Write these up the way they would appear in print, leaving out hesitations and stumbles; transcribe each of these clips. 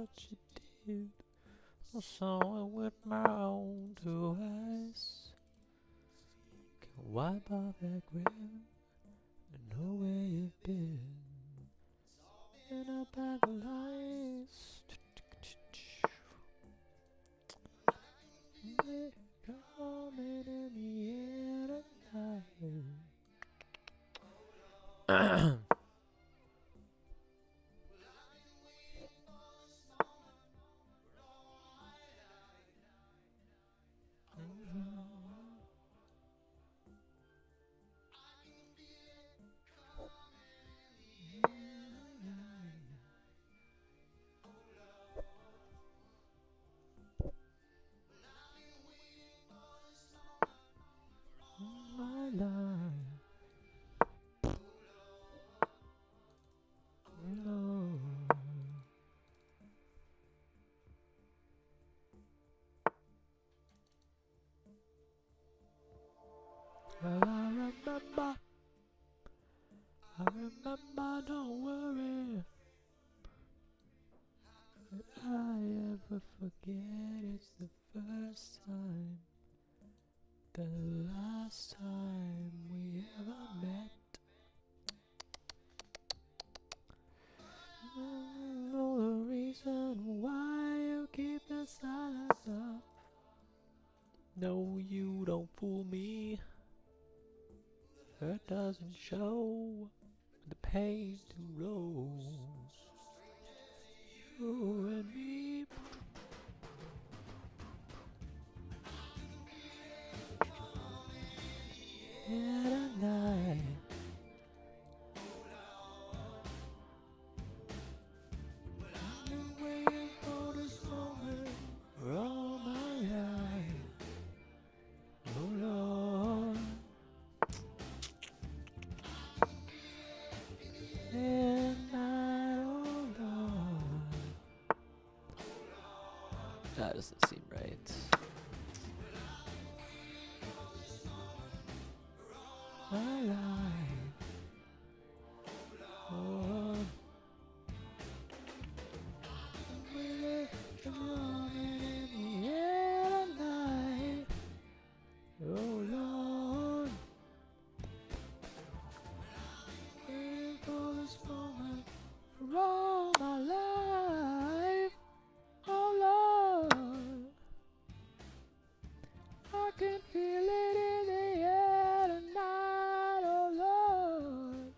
what you did. I saw it with my own two eyes. Can wipe off that grin and know where you've been. In a bag of lies. They coming in the air tonight. My life. No. Well, I remember, don't worry. Did I ever forget it's the first time, the last time we ever met? Know the reason why you keep the silence up. No, you don't fool me. Hurt doesn't show, the pain's too low. You and me. Yeah, tonight. I've been waiting for this moment for all my life. Oh Lord. And oh Lord. That doesn't seem right. My life. Oh. We're running in the air tonight. Oh Lord. Waiting for this moment for all my life. Oh Lord. I can feel it in the air tonight. Oh Lord.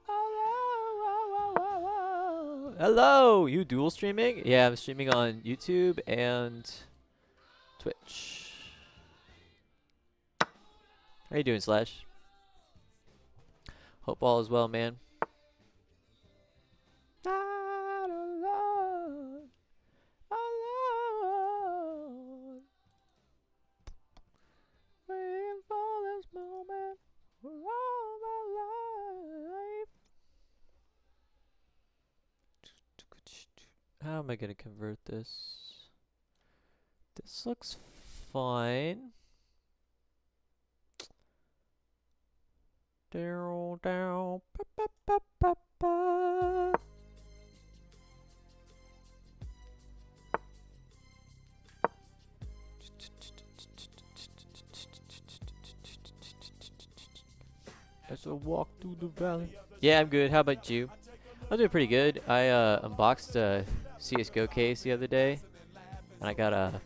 Oh Lord. Whoa, whoa, whoa, whoa. Hello, you dual streaming? Yeah, I'm streaming on YouTube and Twitch. How you doing, Slash? Hope all is well, man. Oh Lord. Oh Lord. Waiting for this moment for all my life. How am I gonna convert this? This looks fine. Down, down, ba, ba, ba, ba, ba. As I walk through the valley. Yeah, I'm good. How about you? I'm doing pretty good. I unboxed a CS:GO case the other day, and I got an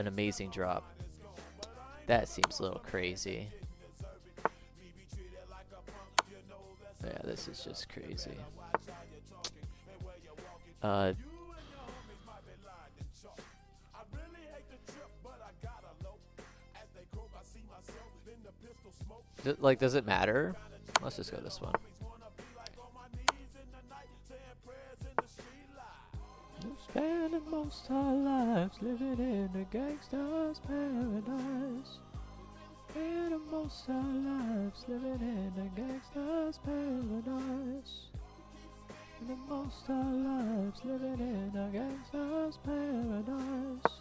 amazing drop. That seems a little crazy. Yeah, this is just crazy. Like, does it matter? Let's just go this one. We're spending most our lives living in a gangster's paradise. Spending most our lives living in a gangster's paradise. Spending most our lives living in a gangster's paradise.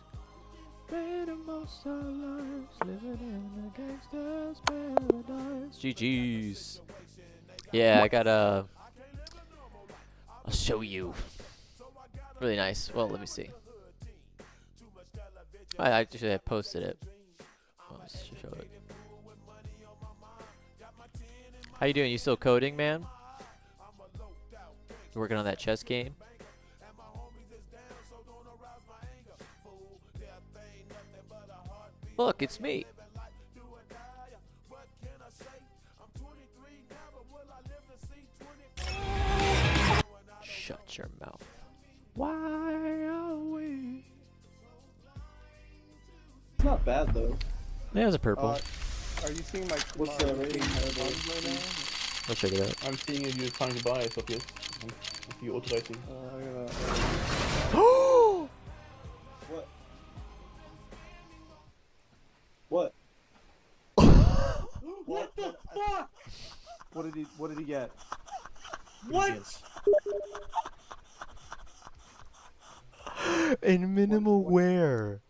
Spending most our lives living in a gangster's paradise. GG's. Yeah, I gotta. I'll show you. Really nice. Well, let me see. I posted it. Let's show it. How you doing? You still coding, man? You working on that chess game? Look, it's me. Shut your mouth. Why are we? It's not bad though. Yeah, it's a purple. Are you seeing my What's the rating? right now? Let's check it out. I'm seeing if you're trying to buy it, ob jetzt. If you authorizing. What? What? What the fuck? What did he get? What? In minimal wear.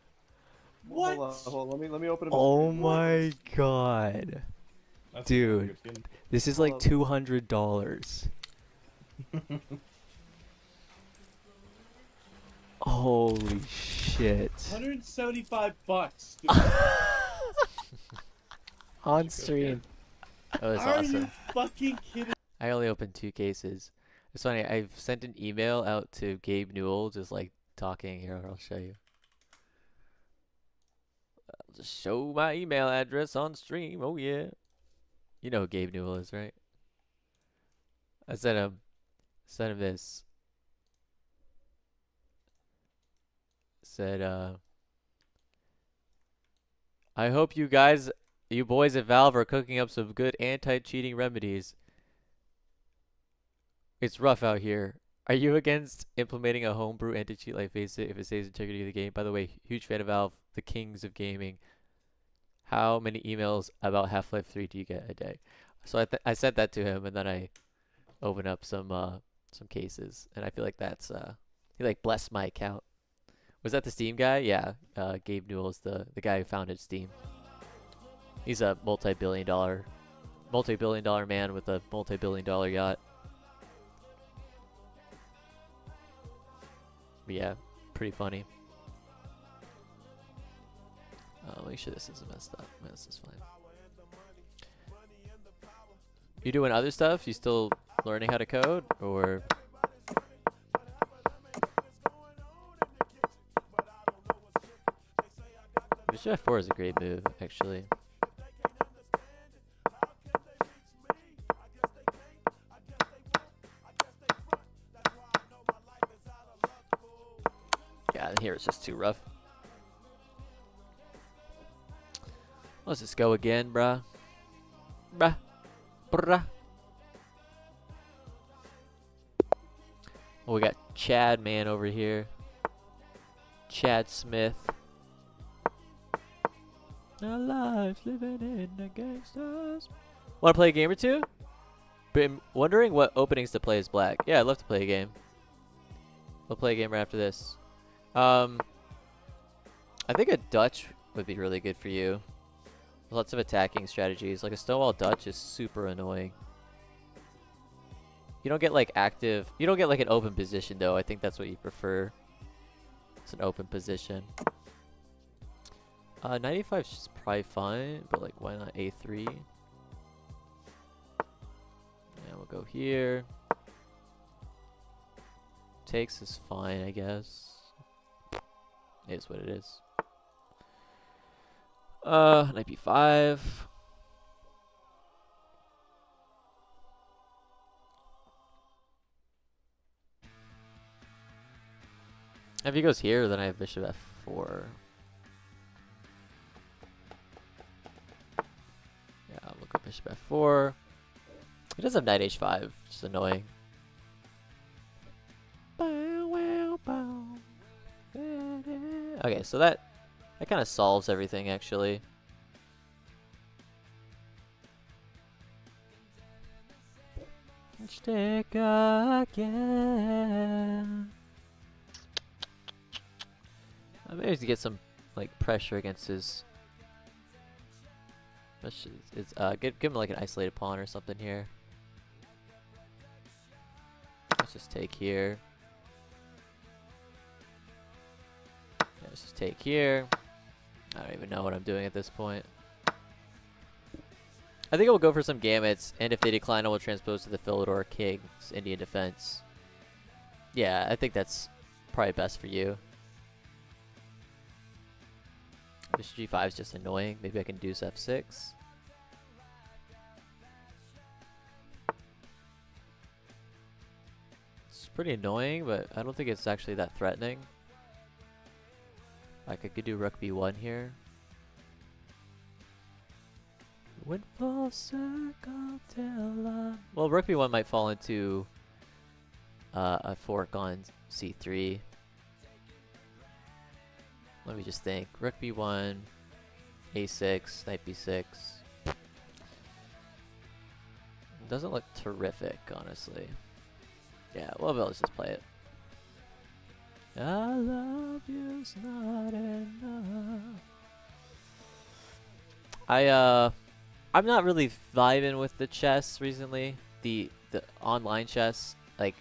What? Hold on. Let me open him. Oh my god. That's Dude. a good skin. This is like $200. Holy shit. 175 bucks. On stream. Oh, that's Are awesome. you fucking kidding? I only opened 2 cases. It's funny, I've sent an email out to Gabe Newell, just like talking here. I'll show you. I'll just show my email address on stream. Oh yeah. You know who Gabe Newell is, right? I sent him this. Said, I hope you boys at Valve are cooking up some good anti-cheating remedies. It's rough out here. Are you against implementing a homebrew anti-cheat like FACEIT if it saves integrity of the game? By the way, huge fan of Valve, the kings of gaming. How many emails about Half-Life 3 do you get a day? So I sent that to him, and then I opened up some cases, and I feel like that's he like blessed my account. Was that the Steam guy? Yeah, Gabe Newell is the guy who founded Steam. He's a multi-billion dollar man with a multi-billion-dollar yacht. But yeah, pretty funny. Make sure this isn't messed up. This is fine. You doing other stuff? You still learning how to code, or? Bishop F4 is a great move, actually. Yeah, and here it's just too rough. Let's just go again, bruh. Bruh. Bruh. Oh, we got Chad man over here. Chad Smith. Our lives living in the gangsters. Want to play a game or two? Been wondering what openings to play as black. Yeah, I'd love to play a game. We'll play a game right after this. I think a Dutch would be really good for you. Lots of attacking strategies. Like a Stonewall Dutch is super annoying. You don't get like active. You don't get like an open position though. I think that's what you prefer. It's an open position. 95 is probably fine, but like why not A3? Yeah, we'll go here. Takes is fine, I guess. It is what it is. Knight B5. If he goes here, then I have bishop F4. Yeah, we'll go bishop F4. He does have knight H5, which is annoying. Okay, so that kind of solves everything, actually. Stick again. I maybe to get some like pressure against his. Give him like an isolated pawn or something here. Let's just take here. Just take here. I don't even know what I'm doing at this point. I think I will go for some gamuts, and if they decline, I will transpose to the Philidor King's Indian Defense. Yeah, I think that's probably best for you. Bishop G5 is just annoying. Maybe I can deuce F6. It's pretty annoying, but I don't think it's actually that threatening. Like, I could do Rook B1 here. Went full circle till well, Rook B1 might fall into a fork on C3. Let me just think. Rook B1, A6, Knight B6. Doesn't look terrific, honestly. Yeah, well, let's just play it. I love you's not enough. I'm not really vibing with the chess recently. The online chess. Like,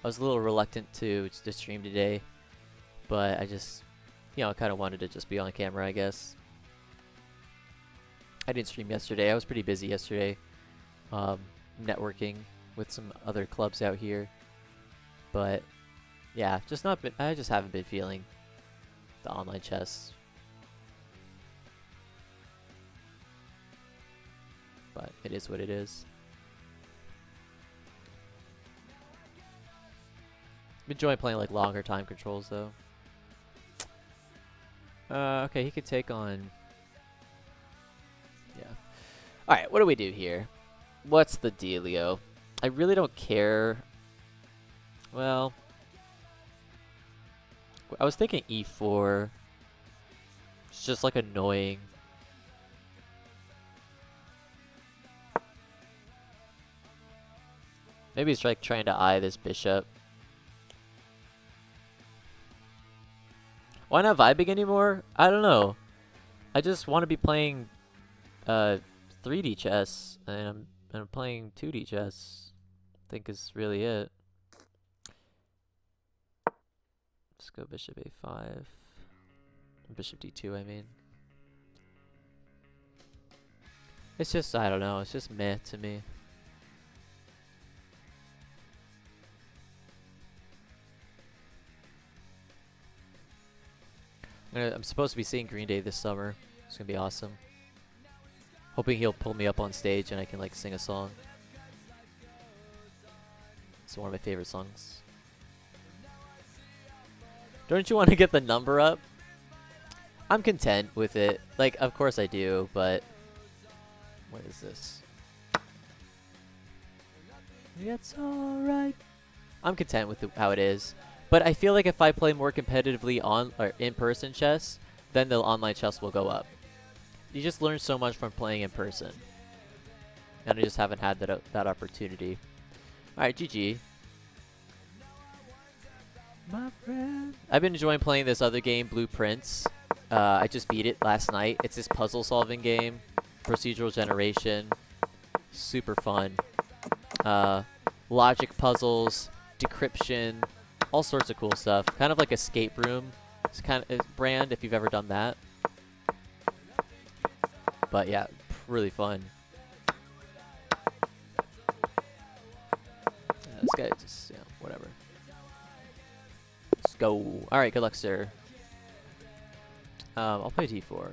I was a little reluctant to stream today, but I just, you know, I kind of wanted to just be on camera, I guess. I didn't stream yesterday. I was pretty busy yesterday, networking with some other clubs out here. But yeah, I just haven't been feeling the online chess. But it is what it is. I'm enjoying playing like longer time controls though. Okay, he could take on. Yeah. All right, what do we do here? What's the dealio? I really don't care. Well, I was thinking E4. It's just like annoying. Maybe he's like trying to eye this bishop. Why not vibing anymore? I don't know. I just want to be playing 3D chess, and I'm playing 2D chess. I think is really it. Let's go bishop A5. Bishop D2, I mean. It's just, I don't know, it's just meh to me. I'm supposed to be seeing Green Day this summer. It's gonna be awesome. Hoping he'll pull me up on stage and I can like sing a song. It's one of my favorite songs. Don't you want to get the number up? I'm content with it. Like, of course I do, but what is this? It's alright. I'm content with how it is. But I feel like if I play more competitively on or in-person chess, then the online chess will go up. You just learn so much from playing in person. And I just haven't had that opportunity. Alright, GG. My friend. I've been enjoying playing this other game, Blueprints. I just beat it last night. It's this puzzle solving game. Procedural generation. Super fun. Logic puzzles. Decryption. All sorts of cool stuff. Kind of like Escape Room. It's kind of brand if you've ever done that. But yeah, really fun. This guy just, yeah, whatever. Let's go. Alright, good luck, sir. I'll play D4.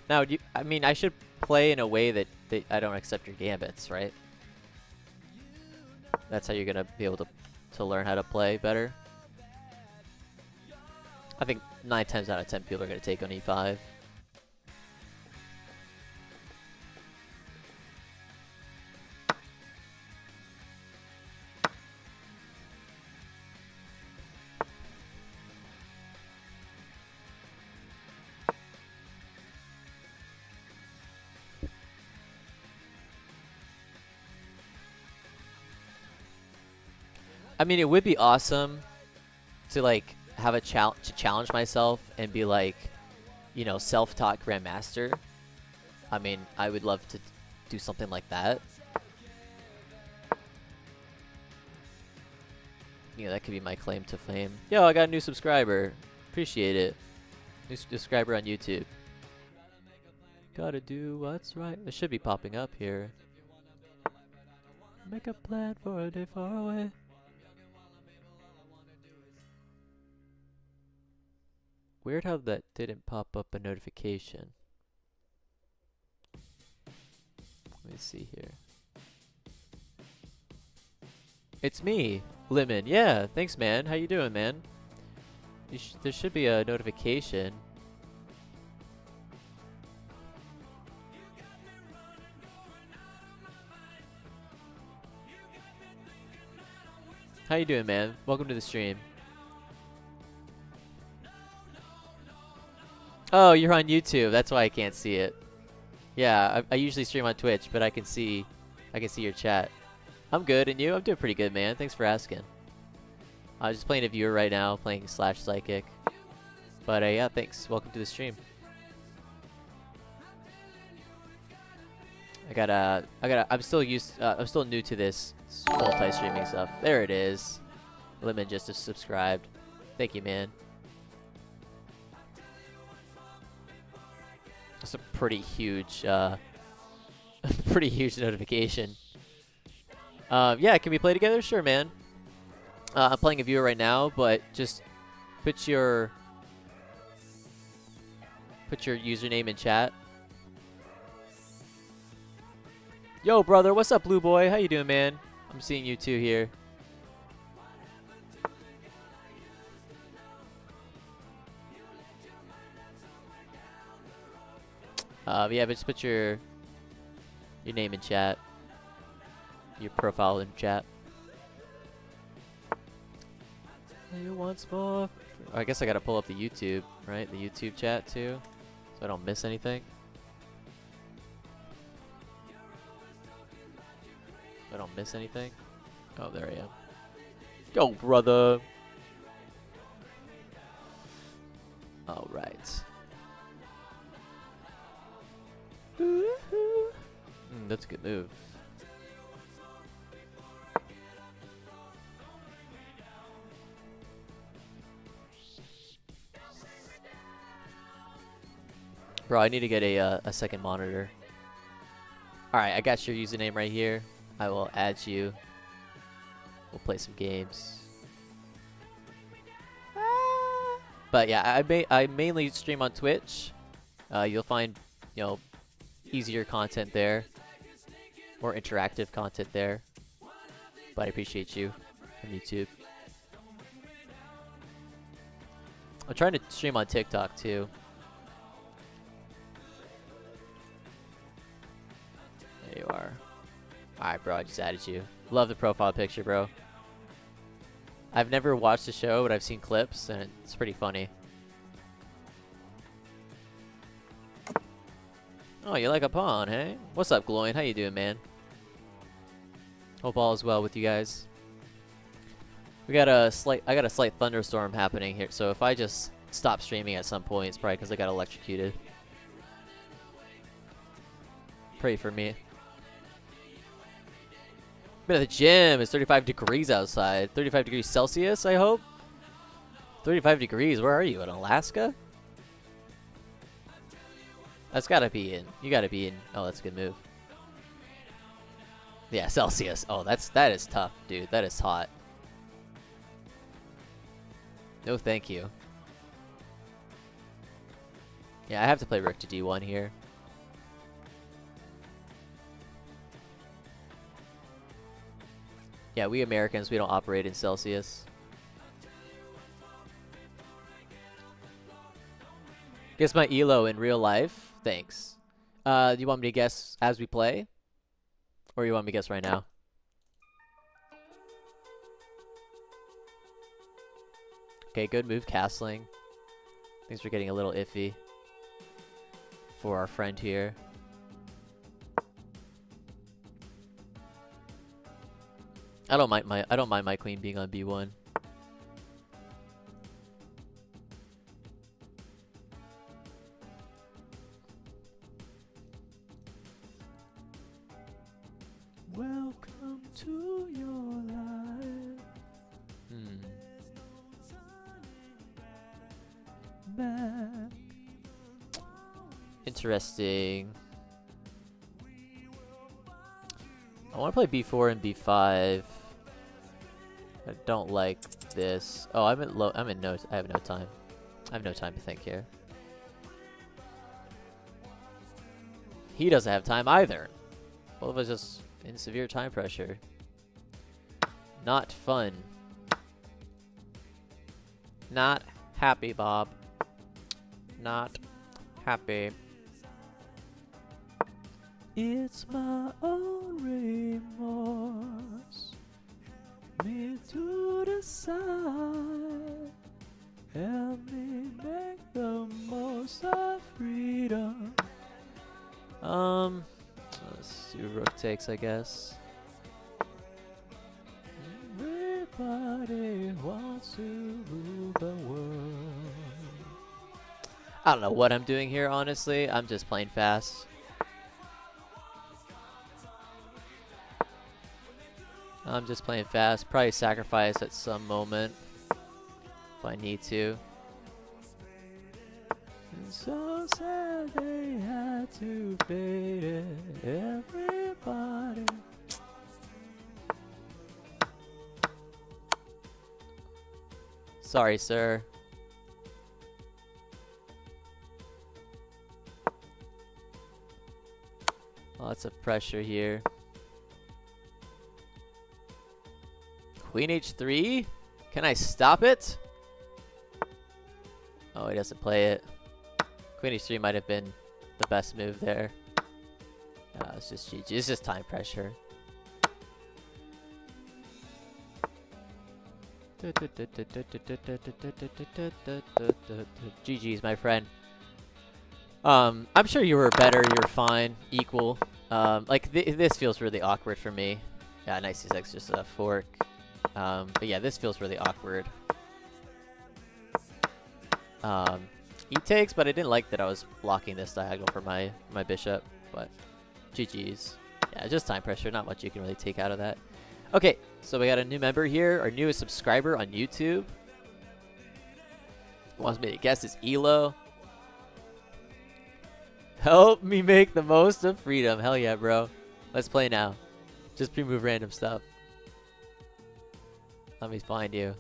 Now, I mean, I should play in a way that I don't accept your gambits, right? That's how you're gonna be able to learn how to play better. I think 9 times out of 10 people are gonna take on E5. I mean, it would be awesome to like have a challenge myself and be like, you know, self-taught grandmaster. I mean, I would love to do something like that. You know, that could be my claim to fame. Yo, I got a new subscriber. Appreciate it. New subscriber on YouTube. Gotta do what's right. It should be popping up here. Make a plan for a day far away. Weird how that didn't pop up a notification. Let me see here. It's me, Lemon. Yeah, thanks, man. How you doing, man? There should be a notification. How you doing, man? Welcome to the stream. Oh, you're on YouTube. That's why I can't see it. Yeah, I usually stream on Twitch, but I can see your chat. I'm good, and you? I'm doing pretty good, man. Thanks for asking. I was just playing a viewer right now, playing /psychic. But yeah, thanks. Welcome to the stream. I'm still new to this multi-streaming stuff. There it is. Lemon just subscribed. Thank you, man. That's a pretty huge notification. Yeah, can we play together? Sure, man. I'm playing a viewer right now, but just put your username in chat. Yo, brother, what's up, Blue Boy? How you doing, man? I'm seeing you too here. Yeah, but just put your name in chat. Your profile in chat. You once more. I guess I gotta pull up the YouTube, right? The YouTube chat too, so I don't miss anything. I don't miss anything. Oh, there I am. Yo, brother. All right. That's a good move. Bro, I need to get a second monitor. Alright, I got your username right here. I will add you. We'll play some games. But yeah, I mainly stream on Twitch. You'll find, you know, easier content there. More interactive content there. But I appreciate you on YouTube. I'm trying to stream on TikTok too. There you are. Alright, bro, I just added you. Love the profile picture, bro. I've never watched the show, but I've seen clips, and it's pretty funny. Oh, you like a pawn, hey? What's up, Gloin? How you doing, man? Hope all is well with you guys. I got a slight thunderstorm happening here, so if I just stop streaming at some point, it's probably because I got electrocuted. Pray for me. Been at the gym. It's 35 degrees outside. 35 degrees Celsius, I hope. 35 degrees. Where are you? In Alaska? That's gotta be in. You gotta be in. Oh, that's a good move. Yeah, Celsius. Oh, that is tough, dude. That is hot. No, thank you. Yeah, I have to play Rook to D1 here. Yeah, we Americans, we don't operate in Celsius. Guess my ELO in real life? Thanks. Do you want me to guess as we play? Or you want me to guess right now? Okay, good move, castling. Things are getting a little iffy for our friend here. I don't mind my queen being on B1. Welcome to your life. back. Interesting. I want to play b4 and b5. I don't like this. Oh, I'm at low. I have no time. I have no time to think here. He doesn't have time either. Both of us just in severe time pressure. Not fun. Not happy, Bob. Not happy. It's my own remorse. Me to the side. Help me make the most of freedom. Let's do rook takes, I guess. Everybody wants to rule the world. I don't know what I'm doing here, honestly. I'm just playing fast. I'm just playing fast. Probably sacrifice at some moment if I need to. And so sad they had to fade it. Everybody. Sorry, sir. Lots of pressure here. Queen h3? Can I stop it? Oh, he doesn't play it. Queen h3 might have been the best move there. No, it's just GG. It's just time pressure. GG's, my friend. I'm sure you were better. You were fine. Equal. Like, this feels really awkward for me. Yeah, nice c6, just a fork. But yeah, this feels really awkward. He takes, but I didn't like that I was blocking this diagonal for my bishop. But GG's. Yeah, just time pressure. Not much you can really take out of that. Okay, so we got a new member here, our newest subscriber on YouTube. Wants me to guess his elo. Help me make the most of freedom. Hell yeah, bro. Let's play now. Just pre-move random stuff. Let me find you.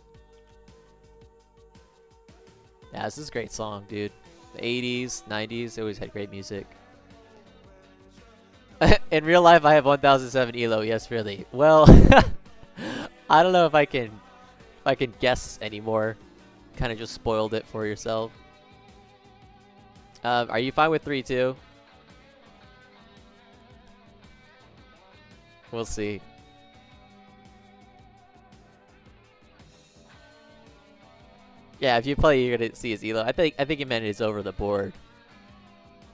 Yeah, this is a great song, dude. The 80s, 90s, they always had great music. In real life, I have 1007 elo. Yes, really. Well, I don't know if I can guess anymore. Kind of just spoiled it for yourself. Are you fine with 3-2? We'll see. Yeah, if you play, you're gonna see his elo. I think he meant it's over the board,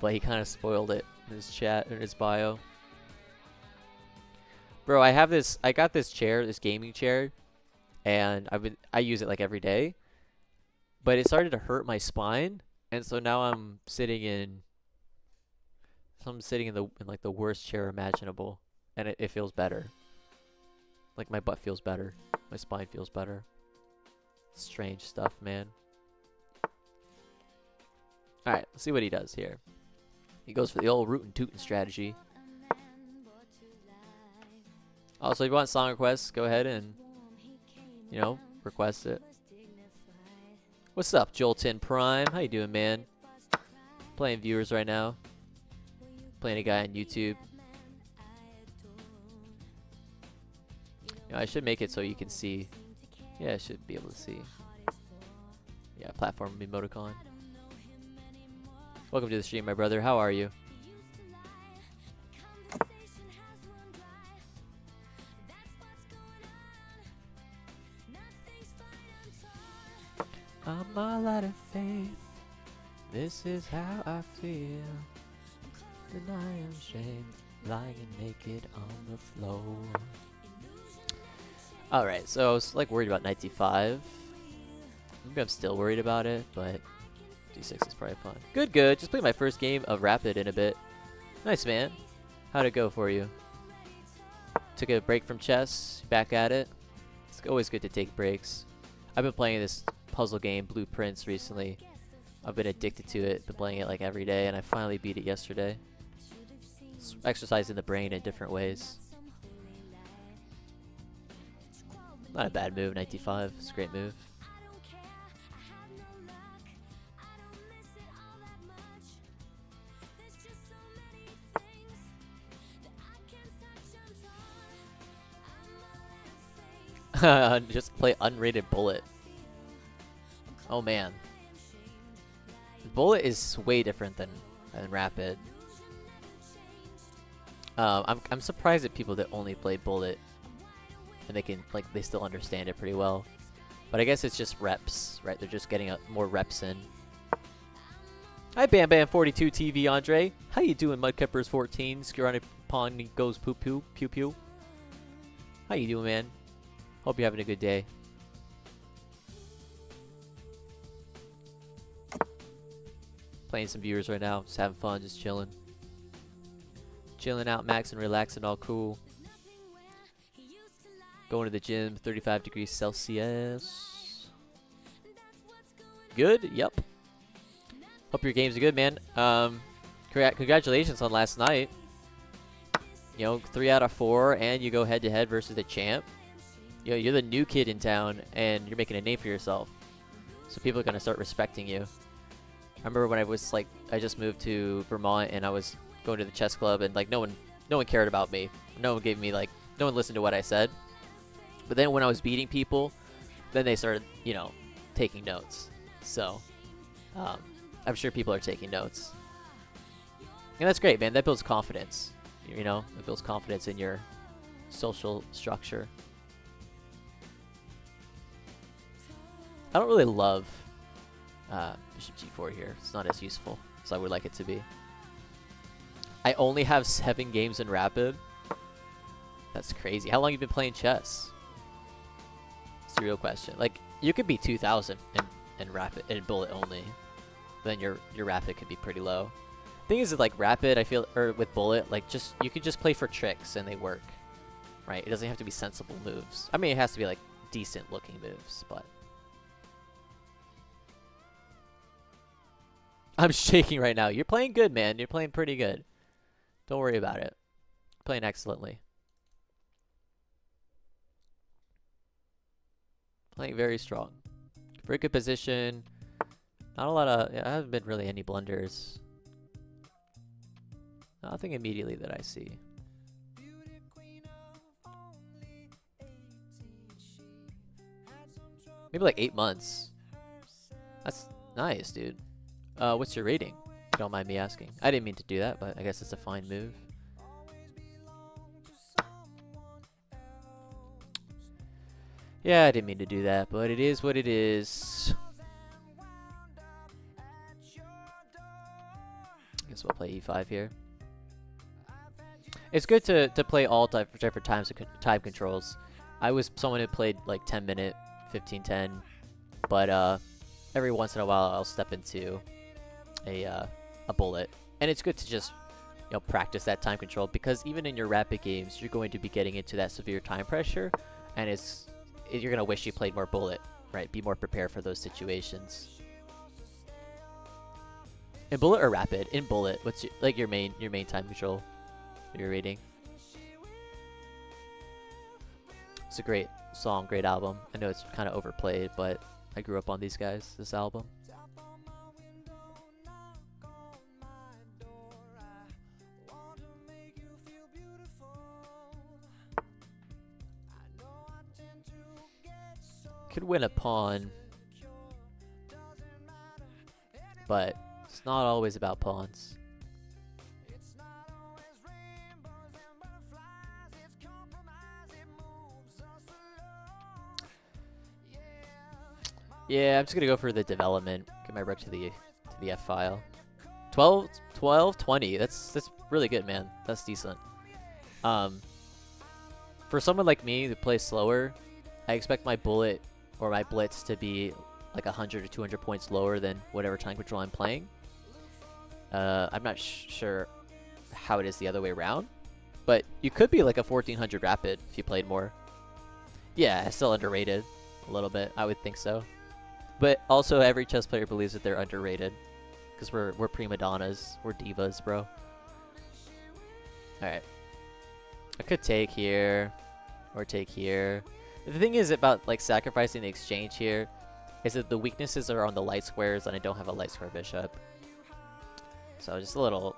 but he kind of spoiled it in his chat, in his bio. Bro, I got this chair, this gaming chair, and I use it like every day, but it started to hurt my spine, and so now I'm sitting in like the worst chair imaginable, and it feels better. Like my butt feels better, my spine feels better. Strange stuff, man. Alright, let's see what he does here. He goes for the old rootin' tootin' strategy. Also, if you want song requests, go ahead and, you know, request it. What's up, Jolton Prime? How you doing, man? Playing viewers right now. Playing a guy on YouTube. You know, I should make it so you can see. Yeah, I should be able to see. Yeah, platform emoticon. Welcome to the stream, my brother. How are you? I'm all out of faith. This is how I feel. Denying shame, lying naked on the floor. Alright, so I was like worried about knight d5. Maybe I'm still worried about it, but d6 is probably fun. Good, good. Just played my first game of Rapid in a bit. Nice, man. How'd it go for you? Took a break from chess, back at it. It's always good to take breaks. I've been playing this puzzle game, Blueprints, recently. I've been addicted to it, been playing it like every day, and I finally beat it yesterday. It's exercising the brain in different ways. Not a bad move, 95. It's a great move. Just play unrated Bullet. Oh man. Bullet is way different than Rapid. I'm surprised at people that only play Bullet and they still understand it pretty well. But I guess it's just reps, right? They're just getting more reps in. Hi Bam Bam 42 TV Andre. How you doing, Mudkeppers 14? Skirani Pong goes poo poo pew pew. How you doing, man? Hope you're having a good day. Playing some viewers right now, just having fun, just chilling. Chilling out, maxing, relaxing, all cool. Going to the gym, 35 degrees Celsius. Good? Yep. Hope your games are good, man. Congratulations on last night. You know, 3 out of 4, and you go head-to-head versus the champ. You know, you're the new kid in town, and you're making a name for yourself. So people are going to start respecting you. I remember when I was like, I just moved to Vermont, and I was going to the chess club, and like no one cared about me. No one gave me like, no one listened to what I said. But then when I was beating people, then they started, you know, taking notes. So, I'm sure people are taking notes. And that's great, man. That builds confidence. You know, it builds confidence in your social structure. I don't really love Bishop G4 here. It's not as useful as I would like it to be. I only have 7 games in Rapid. That's crazy. How long have you been playing chess? It's the real question. Like, you could be 2,000 in Rapid and Bullet only. Then your Rapid could be pretty low. Thing is, like Rapid, I feel, or with Bullet, like you could just play for tricks and they work, right? It doesn't have to be sensible moves. I mean, it has to be like decent looking moves, but I'm shaking right now. You're playing good, man. You're playing pretty good. Don't worry about it. Playing excellently. Playing very strong. Very good position. Not a lot of... I haven't been really any blunders. Nothing immediately that I see. Maybe like 8 months. That's nice, dude. What's your rating? If you don't mind me asking. I didn't mean to do that, but I guess it's a fine move. Yeah, I didn't mean to do that, but it is what it is. I guess we'll play e5 here. It's good to play all different time controls. I was someone who played like 10-minute, 15-10, but every once in a while I'll step into a Bullet, and it's good to just, you know, practice that time control, because even in your Rapid games you're going to be getting into that severe time pressure, and you're gonna wish you played more Bullet, right? Be more prepared for those situations. In Bullet or Rapid? In Bullet, what's your main time control? Your rating? It's a great song, great album. I know it's kind of overplayed, but I grew up on these guys, this album. Could win a pawn, but it's not always about pawns. Yeah, I'm just gonna go for the development. Get my rook to the F file. 12, 20. That's really good, man. That's decent. For someone like me who plays slower, I expect my Bullet or my Blitz to be like 100 or 200 points lower than whatever time control I'm playing. I'm not sure how it is the other way around, but you could be like a 1400 Rapid if you played more. Yeah, it's still underrated a little bit. I would think so. But also every chess player believes that they're underrated. Because we're prima donnas. We're divas, bro. Alright. I could take here. Or take here. The thing is about like sacrificing the exchange here is that the weaknesses are on the light squares and I don't have a light square bishop. So just a little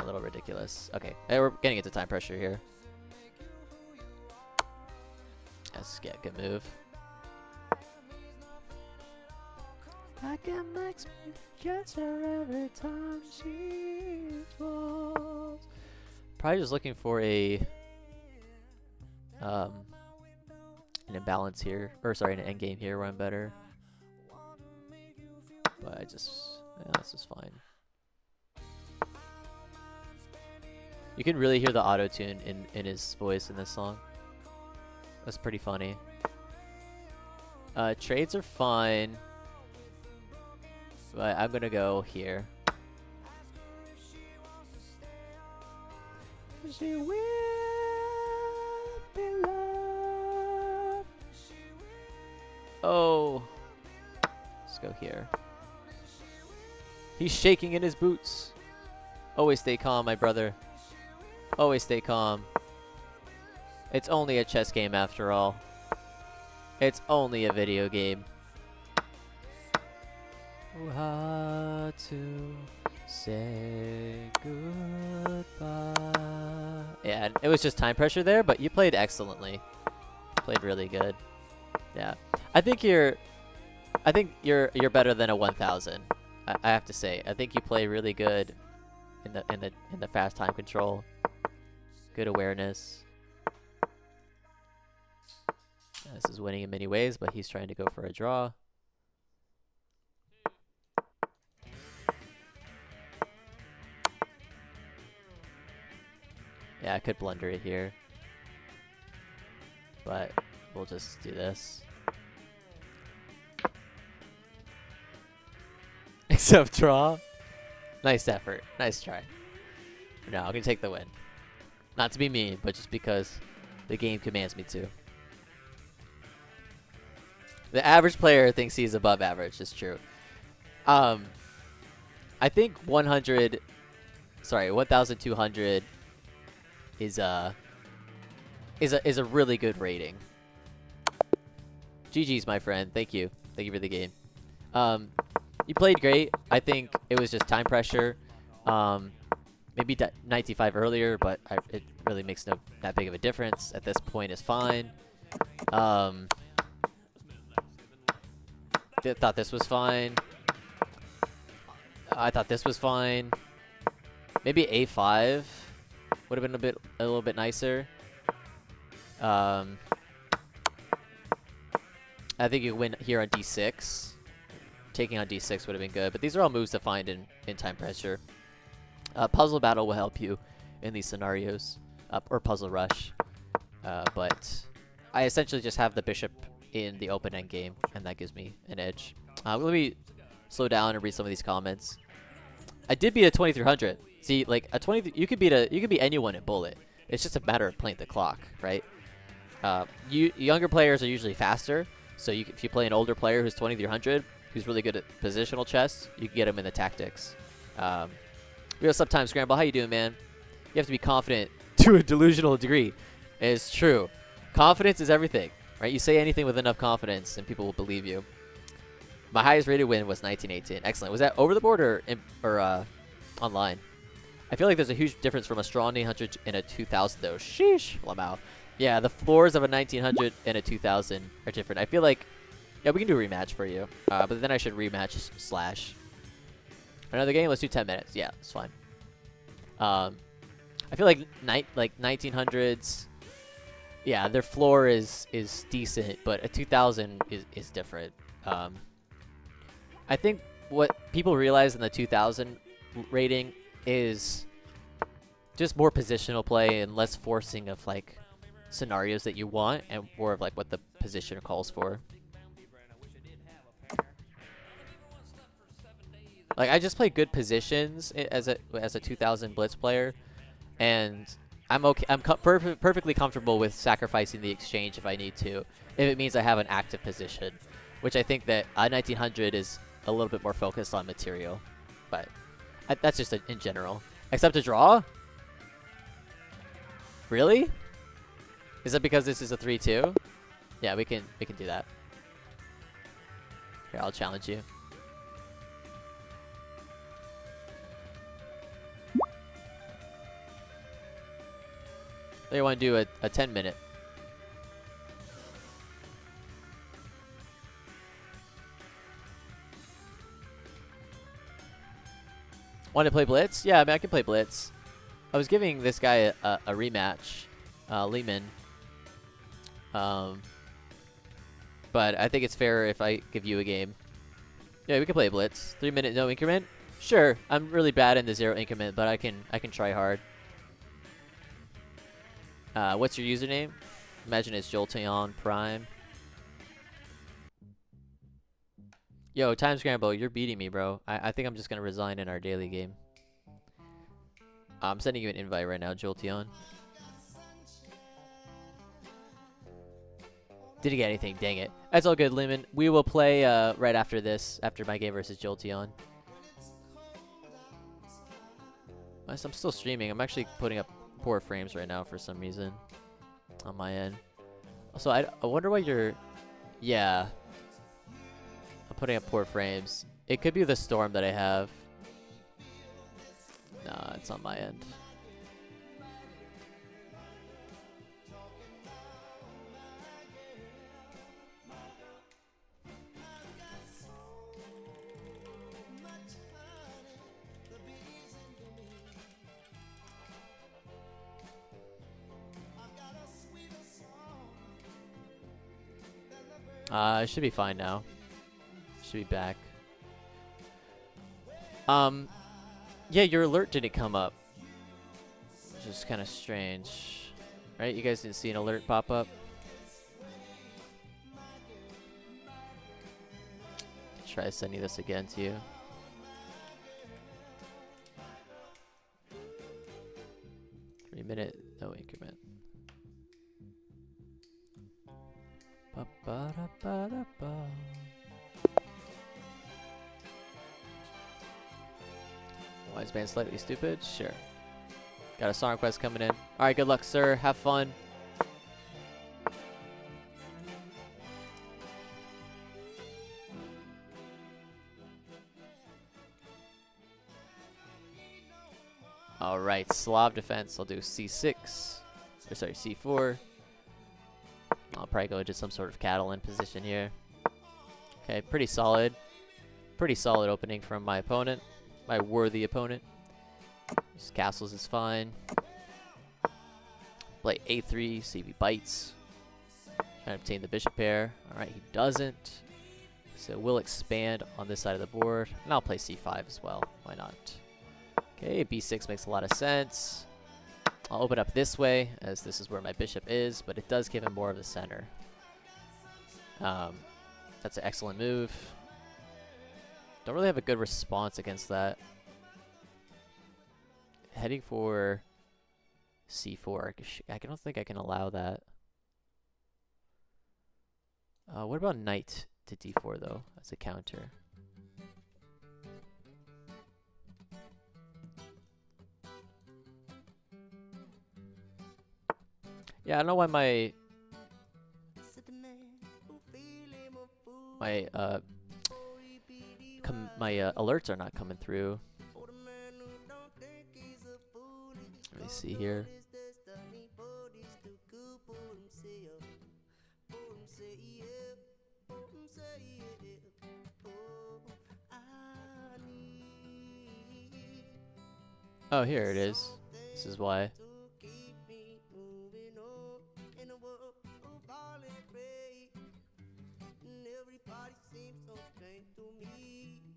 ridiculous. Okay, we're getting into time pressure here. Let's get a good move. I can make me catch her every time she falls. Probably just looking for an imbalance here, or sorry, an end game here where I'm better. But this is fine. You can really hear the auto-tune in his voice in this song. That's pretty funny. Trades are fine. But I'm gonna go here. She will be loved. Oh. Let's go here. He's shaking in his boots. Always stay calm, my brother. Always stay calm. It's only a chess game after all. It's only a video game. Oh, hard to say goodbye. Yeah, it was just time pressure there, but you played excellently. Played really good. Yeah, I think you're better than a 1000. I have to say, I think you play really good in the fast time control. Good awareness. This is winning in many ways, but he's trying to go for a draw. Yeah, I could blunder it here, but we'll just do this. Except draw. Nice effort. Nice try. No, I'm gonna take the win. Not to be mean, but just because the game commands me to. The average player thinks he's above average. It's true. I think 1,200 is a really good rating. GG's, my friend. Thank you. Thank you for the game. You played great. I think it was just time pressure. Maybe 95 earlier, but it really makes that big of a difference. At this point, is fine. Thought this was fine. I thought this was fine. Maybe A5 would have been a little bit nicer. I think you win here on D6. Taking on D6 would have been good, but these are all moves to find in time pressure. Puzzle battle will help you in these scenarios, or puzzle rush. But I essentially just have the bishop in the open end game, and that gives me an edge. Let me slow down and read some of these comments. I did beat a 2300. See, like a 20, you could beat anyone in Bullet. It's just a matter of playing the clock, right? Younger players are usually faster, so if you play an older player who's 2300, who's really good at positional chess, you can get him in the tactics. Real Sometimes Scramble, how you doing, man? You have to be confident to a delusional degree. It's true. Confidence is everything, right? You say anything with enough confidence, and people will believe you. My highest rated win was 1918. Excellent. Was that over the board or online? I feel like there's a huge difference from a strong 800 and a 2000, though. Sheesh, Lamau. Yeah, the floors of a 1900 and a 2000 are different. I feel like, yeah, we can do a rematch for you. But then I should rematch Slash. Another game? Let's do 10 minutes. Yeah, it's fine. I feel like 1900s, yeah, their floor is decent, but a 2000 is different. I think what people realize in the 2000 rating is just more positional play and less forcing of like scenarios that you want, and more of like what the position calls for. Like I just play good positions as a 2000 blitz player, and I'm okay. I'm perfectly comfortable with sacrificing the exchange if I need to, if it means I have an active position. which I think that 1900 is a little bit more focused on material, but that's just in general. Accept a draw? Really? Is that because this is a 3-2? Yeah, we can do that. Here, I'll challenge you. They want to do a 10-minute. Want to play Blitz? Yeah, I mean, I can play Blitz. I was giving this guy a rematch, Lehman. But I think it's fair if I give you a game. Yeah, we can play Blitz. 3-minute no increment? Sure. I'm really bad in the 0 increment, but I can try hard. What's your username? Imagine it's Jolteon Prime. Yo, Time Scramble, you're beating me, bro. I think I'm just gonna resign in our daily game. I'm sending you an invite right now, Jolteon. Didn't get anything, dang it. That's all good, Lemon. We will play right after this, after my game versus Jolteon. I'm still streaming. I'm actually putting up poor frames right now for some reason on my end. Also, I wonder why you're... Yeah. I'm putting up poor frames. It could be the storm that I have. Nah, it's on my end. It should be fine now. Should be back. Yeah, your alert didn't come up, which is kind of strange, right? You guys didn't see an alert pop up? Try sending this again to you. Three-minute, no increment. Ba-ba-da-ba-da-ba. Wise band slightly stupid? Sure. Got a song request coming in. Alright, good luck, sir. Have fun. Alright, Slav defense. I'll do C6. Or sorry, C4. I'll probably go into some sort of Catalan position here. Okay, pretty solid. Pretty solid opening from my opponent. My worthy opponent. Just castles is fine. Play A3, see if he bites. Trying to obtain the bishop pair. Alright, he doesn't. So we'll expand on this side of the board. And I'll play C5 as well. Why not? Okay, B6 makes a lot of sense. I'll open up this way, as this is where my bishop is, but it does give him more of the center. That's an excellent move. Don't really have a good response against that. Heading for C4. I don't think I can allow that. What about knight to D4, though, as a counter? Yeah, I don't know why my alerts are not coming through. Let me see here. Oh, here it is. This is why.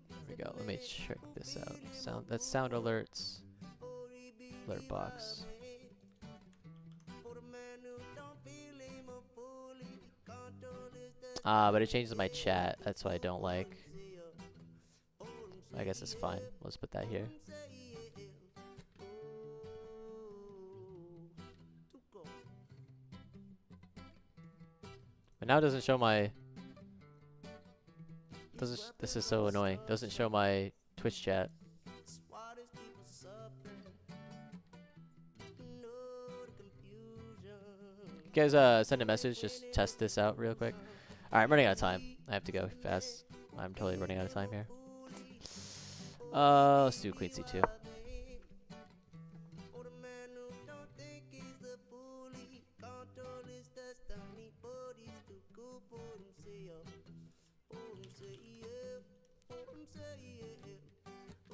There we go. Let me check this out. That's sound alerts. Alert box. But it changes my chat. That's what I don't like. I guess it's fine. Let's put that here. But now it doesn't show my This is so annoying. Doesn't show my Twitch chat. You guys send a message, just test this out real quick. Alright, I'm running out of time. I have to go fast. I'm totally running out of time here. Let's do Queen C2.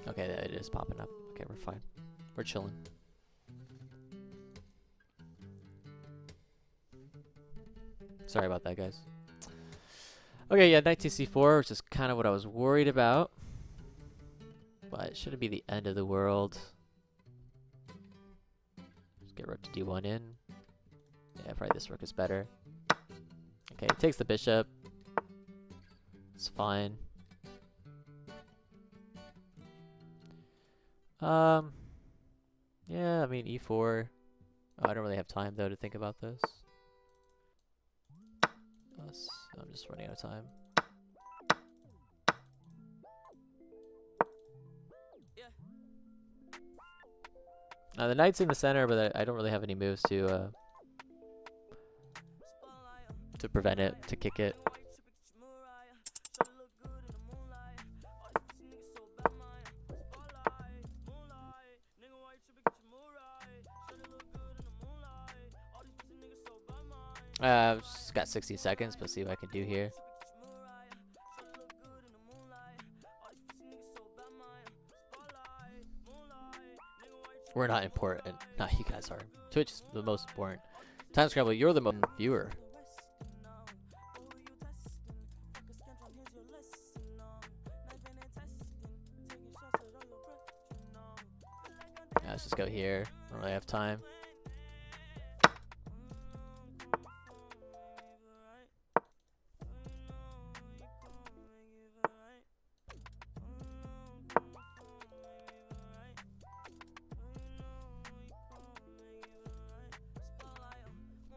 Okay, it is popping up. Okay, we're fine. We're chilling. Sorry about that, guys. Okay, yeah, knight to c4, which is kind of what I was worried about. But it shouldn't be the end of the world. Just get rook to d1 in. Yeah, probably this rook is better. Okay, it takes the bishop. It's fine. Yeah, I mean e4. Oh, I don't really have time though to think about this. I'm just running out of time. The knight's in the center, but I don't really have any moves to prevent it, to kick it. I've just got 60 seconds, but see what I can do here. We're not important. No, you guys are. Twitch is the most important. Time Scramble, you're the most viewer. Yeah, let's just go here. I don't really have time.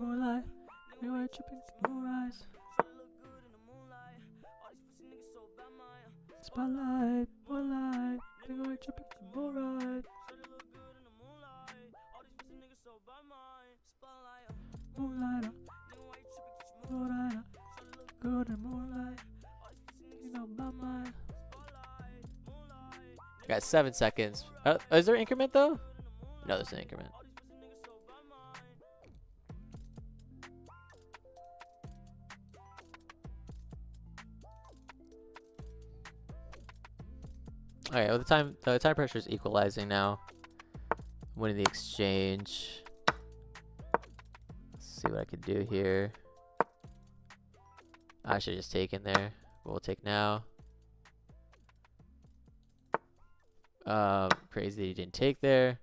Moonlight, everywhere tripping moonrise. Spotlight, moonlight, everywhere tripping moonrise. Moonlight, moonlight, good in moonlight. You know my mind. I got 7 seconds. Is there an increment though? No, there's an increment. Alright, well the time pressure is equalizing now. Winning the exchange. Let's see what I can do here. I should have just taken there. But we'll take now. Crazy that he didn't take there.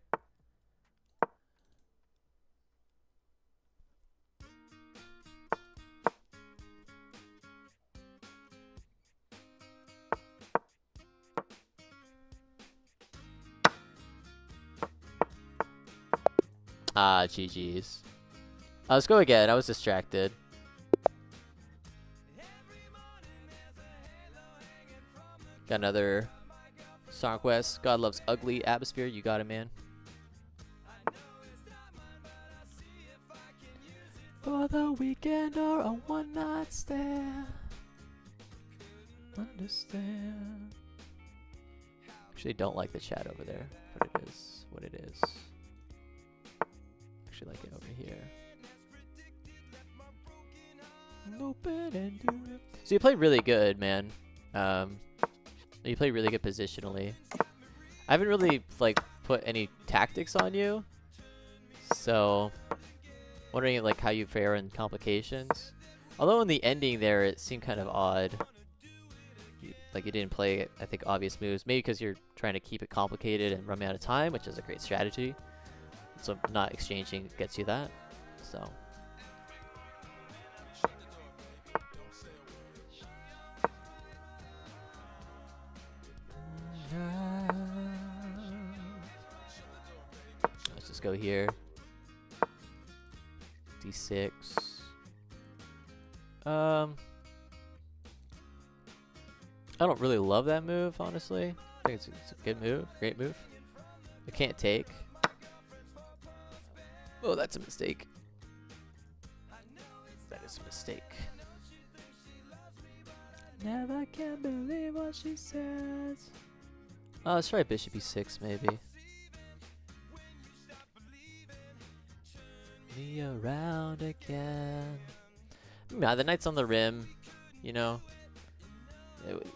GG's. Let's go again. I was distracted. Got another Song Quest. God Loves Ugly Atmosphere. You got it, man. For the weekend or a one-night stand. Understand. Actually, don't like the chat over there, but it is what it is. Actually, like it over here. So you play really good, man. You play really good positionally. I haven't really like put any tactics on you, so wondering like how you fare in complications. Although in the ending there, it seemed kind of odd. Like you didn't play, I think, obvious moves. Maybe because you're trying to keep it complicated and run out of time, which is a great strategy. So not exchanging gets you that. So. Let's just go here. D6. I don't really love that move, honestly. I think it's a good move, great move. I can't take. Oh, that's a mistake. That is a mistake. Never can believe what she says. Oh, let's try bishop e6 maybe. Me around again. Nah, the knight's on the rim, you know.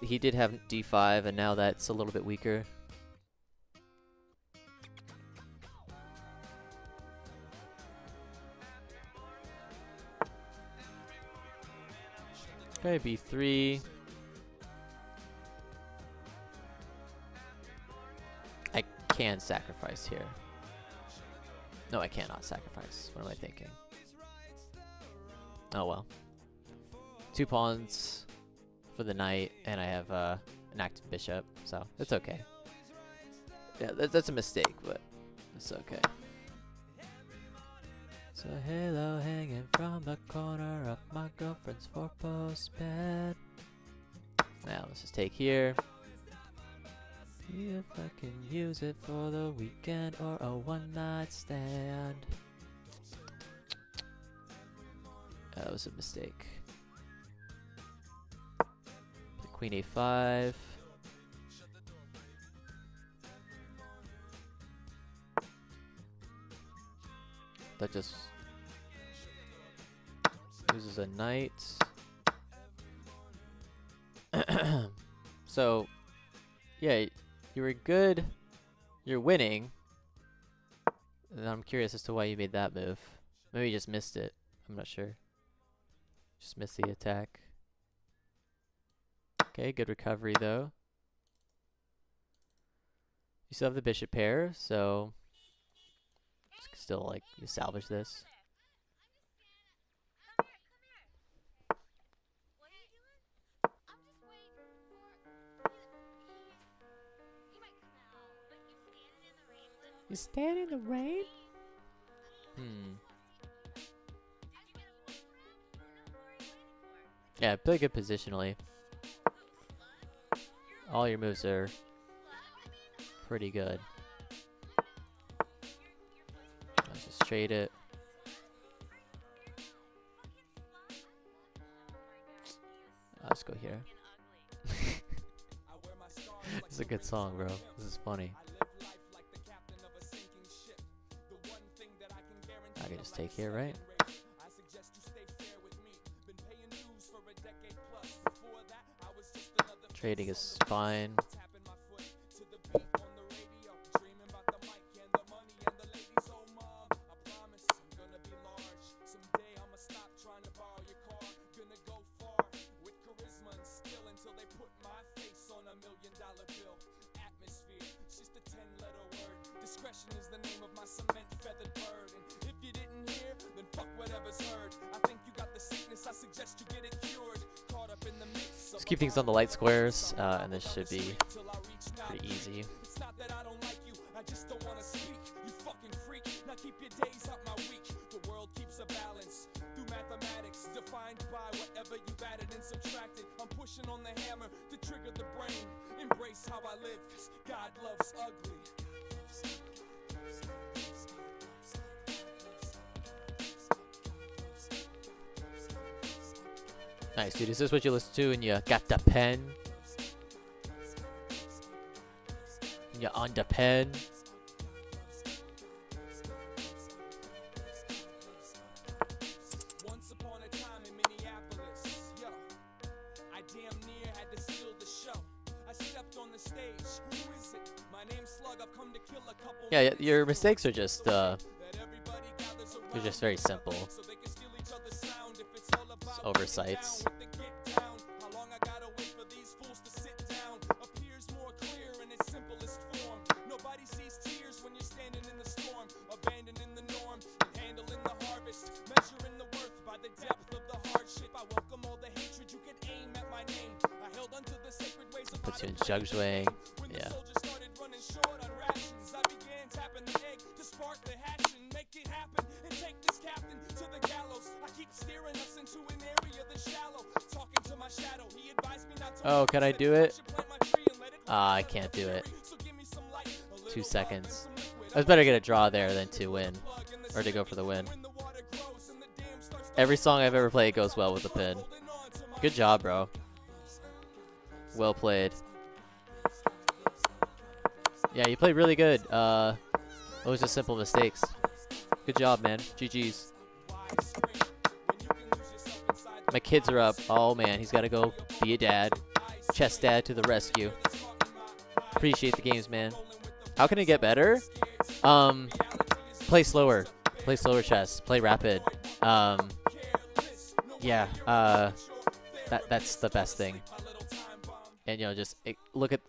He did have d5, and now that's a little bit weaker. Okay, b3. I can sacrifice here. No, I cannot sacrifice. What am I thinking? Oh well. 2 pawns for the knight, and I have an active bishop, so it's okay. Yeah, that's a mistake, but it's okay. So halo hanging from the corner of my girlfriend's 4-post bed. Now let's just take here. See if I can use it for the weekend or a one-night stand. That was a mistake. Play Queen a5. That just uses a knight. So, yeah, you were good. You're winning. And I'm curious as to why you made that move. Maybe you just missed it. I'm not sure. Just missed the attack. Okay, good recovery though. You still have the bishop pair, so still like you salvage this. You stand in the rain? Yeah, play good positionally. All your moves are pretty good. Let's just trade it. Let's go here. This is a good song, bro. This is funny. I can just take here, right? Trading is fine. Is the name of my cement feathered bird, and if you didn't hear, then fuck whatever's heard. I think you got the sickness, I suggest you get it cured. Caught up in the mix. Just keep things on the light squares, and this should be pretty easy. It's not that I don't like you, I just don't want to speak. You fucking freak. Now keep your days out my week. The world keeps a balance through mathematics, defined by whatever you've added and subtracted. I'm pushing on the hammer to trigger the brain. Embrace how I live, 'cause God loves ugly. Nice, dude. Is this what you listen to when you got the pen? When you're on the pen? Once upon a time in Minneapolis, yo, I damn near had to steal the show. I stepped on the stage. Who is it? My name's Slug. I've come to kill a couple. Yeah, your mistakes are just they're just very simple. Just oversights. How long I gotta wait for these fools to sit down appears more clear in its simplest form. Nobody sees tears when you're standing in the storm, abandoning the norm and handling the harvest, measuring the worth by the depth of the hardship. I welcome all the hatred you can aim at my name. I held onto the sacred ways of Puts you in Jugswing. Yeah. started running short on rations. I began tapping the egg to spark the hatching. Make it happen and take this captain to the gallows. I keep steering us into an area that's shallow. Talking to Oh, can I do it? Ah, I can't do it. 2 seconds. I was better get a draw there than to win. Or to go for the win. Every song I've ever played goes well with the pin. Good job, bro. Well played. Yeah, you played really good. It was just simple mistakes. Good job, man. GG's. My kids are up. Oh, man. He's got to go be a dad. Chess dad to the rescue. Appreciate the games, man. How can it get better? Play slower. Play slower chess. Play rapid. Yeah. That's the best thing. And, you know, just look at...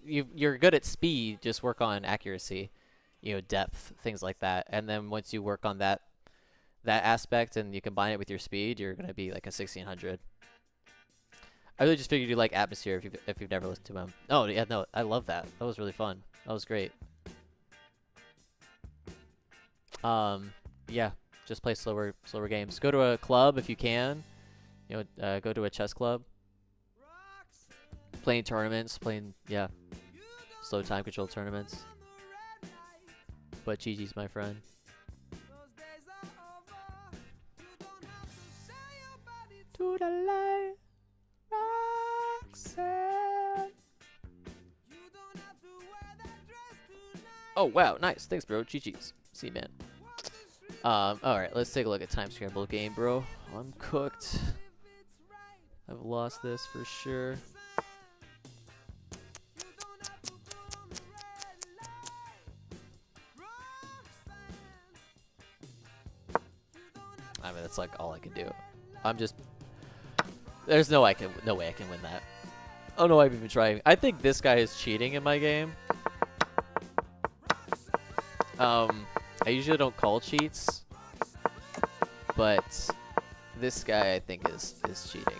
You're good at speed. Just work on accuracy. You know, depth. Things like that. And then once you work on that aspect and you combine it with your speed, you're gonna be like a 1600. I really just figured you like Atmosphere if you've never listened to him. Oh yeah, no, I love that. That was really fun. That was great. Yeah, just play slower games. Go to a club if you can. You know, go to a chess club. Playing tournaments, yeah, slow time control tournaments. But GG's, my friend. To the light, Roxanne. Oh wow, nice. Thanks, bro. GG's. See you, man. All right, let's take a look at Time Scramble game, bro. I'm cooked. I've lost this for sure. I mean, that's like all I can do. I'm just... There's no way I can win that. I don't know why I'm even trying. I think this guy is cheating in my game. I usually don't call cheats, but this guy I think is cheating.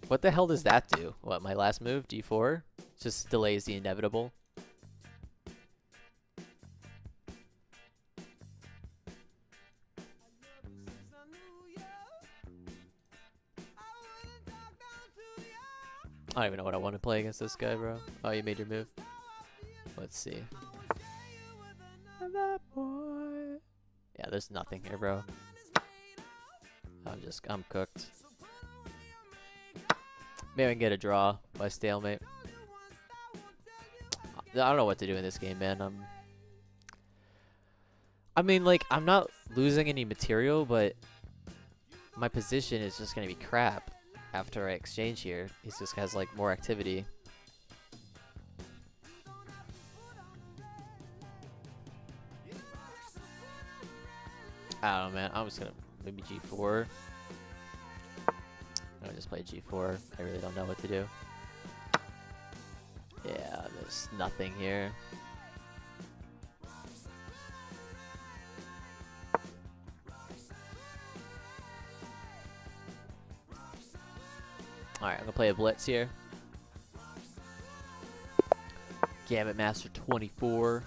What the hell does that do? What, my last move, D4? Just delays the inevitable. I don't even know what I want to play against this guy, bro. Oh, you made your move? Let's see. Yeah, there's nothing here, bro. I'm cooked. Maybe I can get a draw by stalemate. I don't know what to do in this game, man. I mean, like, I'm not losing any material, but my position is just gonna be crap after I exchange here. He just has, like, more activity. I don't know, man. I'm just gonna maybe G4. I'll just play G4. I really don't know what to do. Yeah, there's nothing here. Alright, I'm gonna play a blitz here. Gambit Master 24.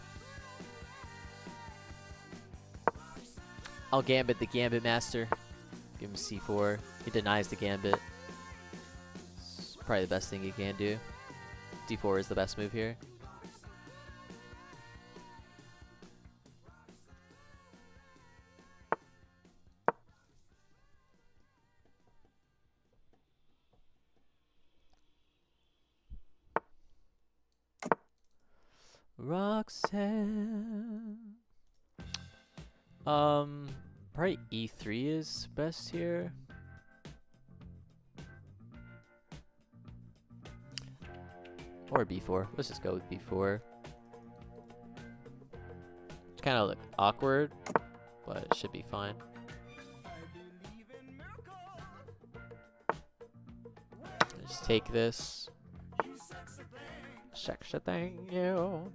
I'll Gambit the Gambit Master. Give him C4. He denies the Gambit. It's probably the best thing he can do. D4 is the best move here. Roxanne. Probably E3 is best here. Or B4. Let's just go with B4. It's kind of awkward, but it should be fine. Just take this. Sexy thing, you.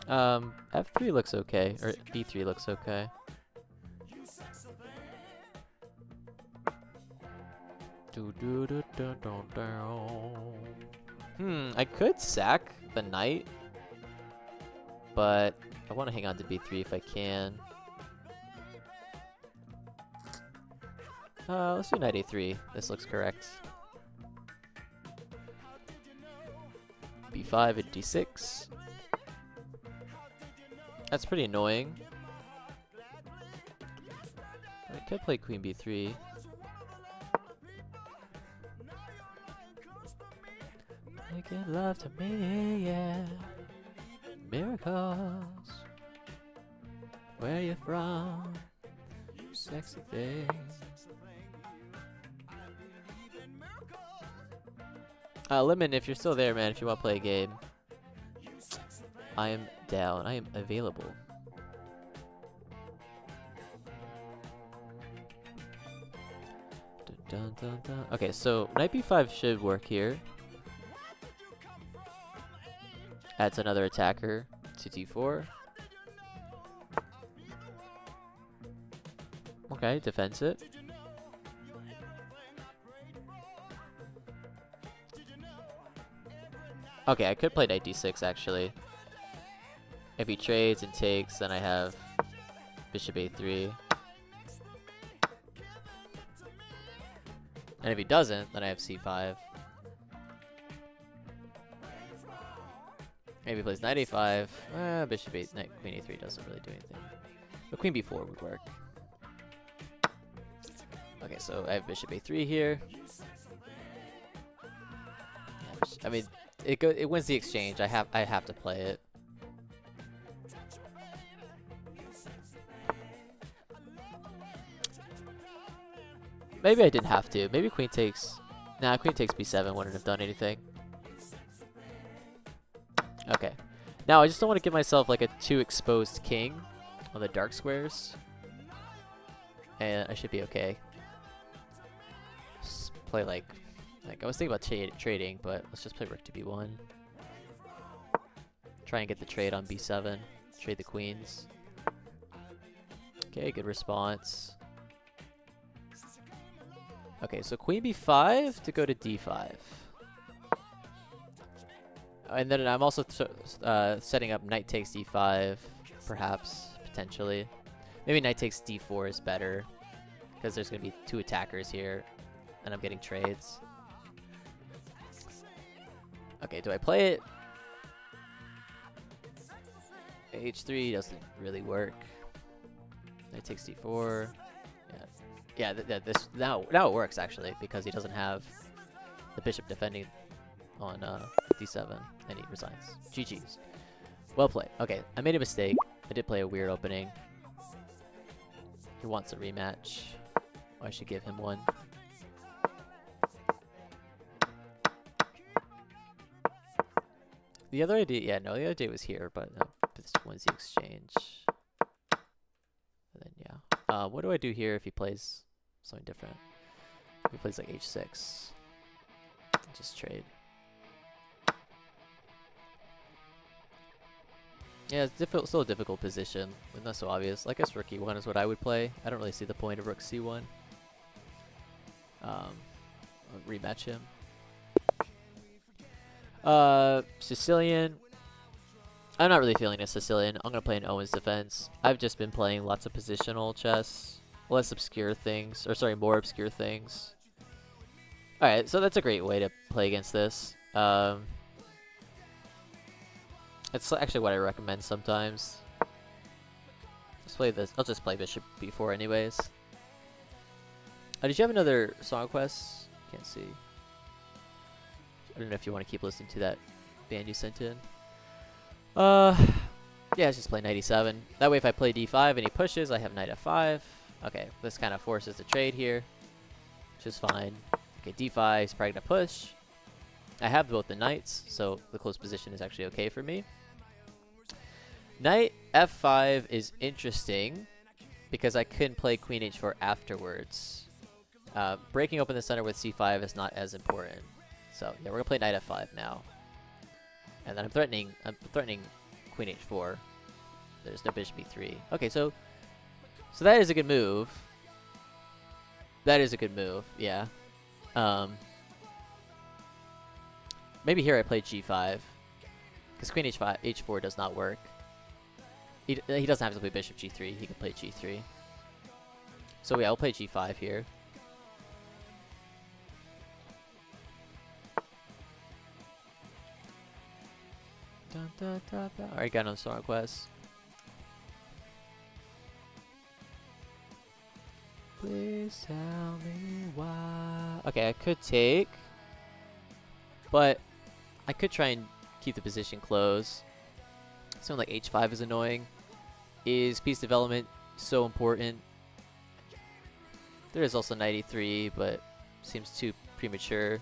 F3 looks okay, or E3 looks okay. I could sack the knight, but I want to hang on to B3 if I can. Let's do knight a3. This looks correct. b5 and d6. That's pretty annoying. I could play queen b3. Making love to me, yeah. Miracles. Where you from? You sexy thing. Lemon, if you're still there, man, if you want to play a game, I am down. I am available. Dun, dun, dun. Okay, so knight b5 should work here. Adds another attacker to d4. Okay, defends it. Okay, I could play knight d6 actually. If he trades and takes, then I have bishop a3. And if he doesn't, then I have c5. Maybe he plays knight a5. Bishop a, knight, queen a3 doesn't really do anything. But queen b4 would work. Okay, so I have bishop a3 here. Yeah, I mean, it wins the exchange. I have to play it. Maybe I didn't have to. Maybe queen takes. Nah, queen takes b7 wouldn't have done anything. Okay. Now I just don't want to give myself like a too exposed king on the dark squares. And I should be okay. Just play like I was thinking about trading, but let's just play rook to b1. Try and get the trade on b7. Trade the queens. Okay, good response. Okay, so queen b5 to go to d5. And then I'm also setting up knight takes d5, perhaps, potentially. Maybe knight takes d4 is better, because there's going to be two attackers here, and I'm getting trades. Okay, do I play it? h3 doesn't really work. Knight takes d4. Yeah, this now it works actually, because he doesn't have the bishop defending on d7, and he resigns. GG's. Well played. Okay, I made a mistake. I did play a weird opening. He wants a rematch. I should give him one. The other idea, yeah, no, the other idea was here, but this wins the exchange. And then, yeah. What do I do here if he plays something different? If he plays like h6. Just trade. Yeah, it's still a difficult position. It's not so obvious. I guess rook e1 is what I would play. I don't really see the point of rook c1. I'll rematch him. Sicilian. I'm not really feeling a Sicilian. I'm going to play an Owen's defense. I've just been playing lots of positional chess. Less obscure things. Or sorry, more obscure things. Alright, so that's a great way to play against this. It's actually what I recommend sometimes. Let's play this. I'll just play bishop b4 anyways. Did you have another song request? Can't see. I don't know if you want to keep listening to that band you sent in. Yeah, let's just play knight e7. That way if I play d5 and he pushes, I have knight f5. Okay, this kind of forces the trade here, which is fine. Okay, d5 is probably going to push. I have both the knights, so the close position is actually okay for me. Knight f5 is interesting because I couldn't play queen h4 afterwards. Breaking open the center with c5 is not as important. So yeah, we're gonna play knight f5 now. And then I'm threatening queen h4. There's no bishop e3. Okay, so that is a good move. That is a good move, yeah. Maybe here I play g5, because queen h4 does not work. He doesn't have to play bishop g3. He can play g3. So yeah, I'll play g5 here. Dun, dun, dun, dun. Alright, got another song request. Please tell me why. Okay, I could take, but I could try and keep the position close. Something like h5 is annoying. Is piece development so important? There is also knight e3, but seems too premature.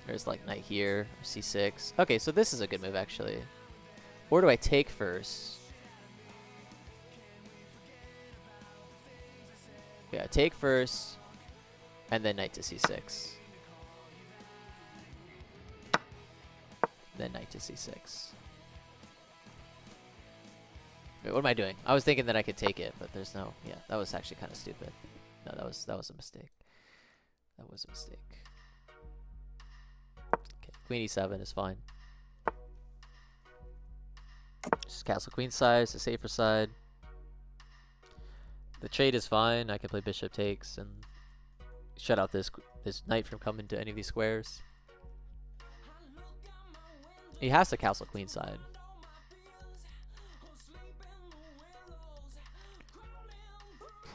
There's like knight here, or c6. Okay, so this is a good move actually. Or do I take first? Yeah, take first, and then knight to c6. Then knight to c6. Wait, what am I doing? I was thinking that I could take it, but there's no. Yeah, that was actually kind of stupid. No, that was a mistake. That was a mistake. Okay, queen e7 is fine. Just castle queen side, it's the safer side. The trade is fine. I can play bishop takes and shut out this knight from coming to any of these squares. He has to castle queen side.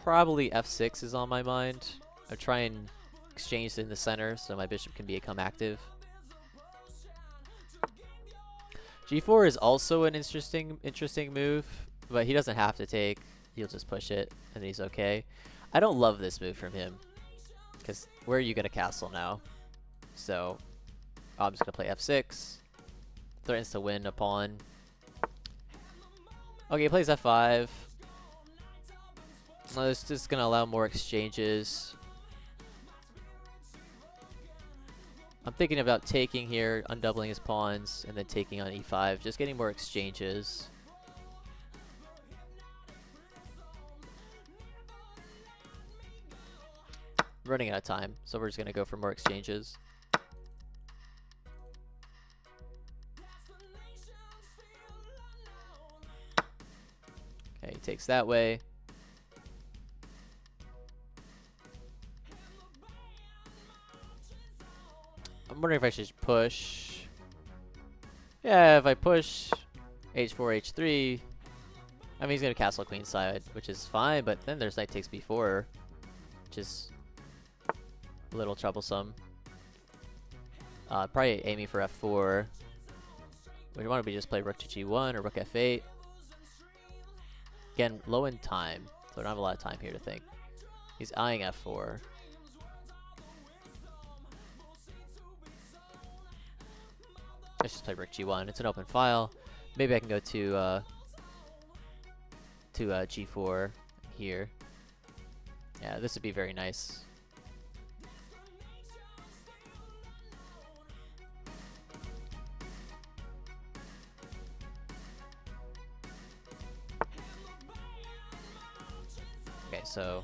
Probably f6 is on my mind. I'll try and exchange in the center so my bishop can become active. g4 is also an interesting move, but he doesn't have to take. He'll just push it, and he's okay. I don't love this move from him, because where are you going to castle now? So I'm just going to play f6. Threatens to win a pawn. Okay, he plays f5. Well, it's just going to allow more exchanges. I'm thinking about taking here, undoubling his pawns, and then taking on e5. Just getting more exchanges. Running out of time, so we're just going to go for more exchanges. Okay, he takes that way. I'm wondering if I should push. Yeah, if I push h4, h3, I mean, he's going to castle queen side, which is fine, but then there's knight takes b4, which is a little troublesome. Probably aiming for f4. We want to just play rook to g1 or rook f8. Again, low in time, so I don't have a lot of time here to think. He's eyeing f4. Let's just play rook g1. It's an open file. Maybe I can go to g4 here. Yeah, this would be very nice. Okay, so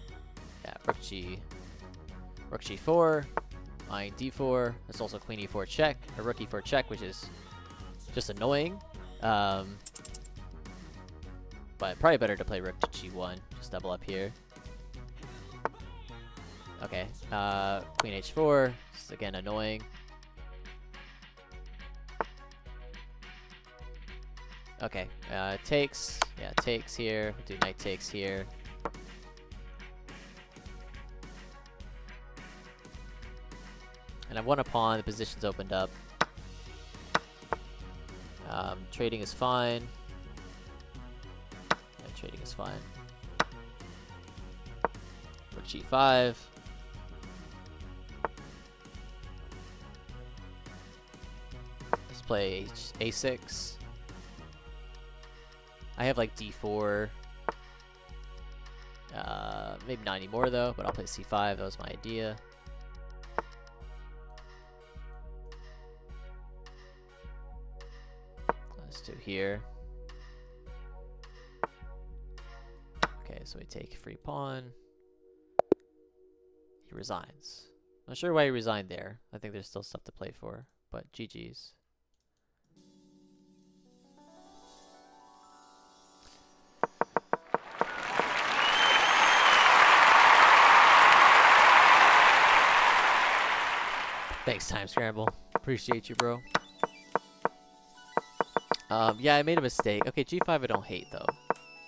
yeah, rook g4, eyeing d4. That's also queen e4 check, or rook e4 check, which is just annoying. But probably better to play rook to g1, just double up here. Okay, queen h4, this is again annoying. Okay, takes, yeah, takes here, we'll do knight takes here. And I've won a pawn, the position's opened up. Trading is fine. Yeah, trading is fine. Rook g5. Let's play a6. I have like d4. Maybe not anymore though, but I'll play c5. That was my idea. Let's do here. Okay, so we take free pawn. He resigns. Not sure why he resigned there. I think there's still stuff to play for, but GG's. Thanks, Time Scramble. Appreciate you, bro. Yeah, I made a mistake. Okay, G5 I don't hate, though.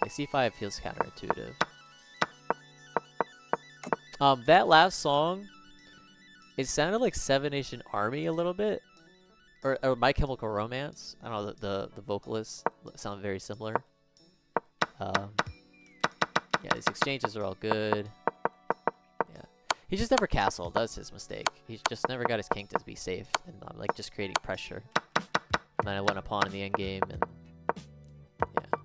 Like, C5 feels counterintuitive. That last song, it sounded like Seven Nation Army a little bit. Or My Chemical Romance. I don't know, the vocalists sound very similar. Yeah, these exchanges are all good. Yeah. He just never castled. That's his mistake. He just never got his king to be safe. And I'm like just creating pressure. And then I went a pawn in the end game and yeah.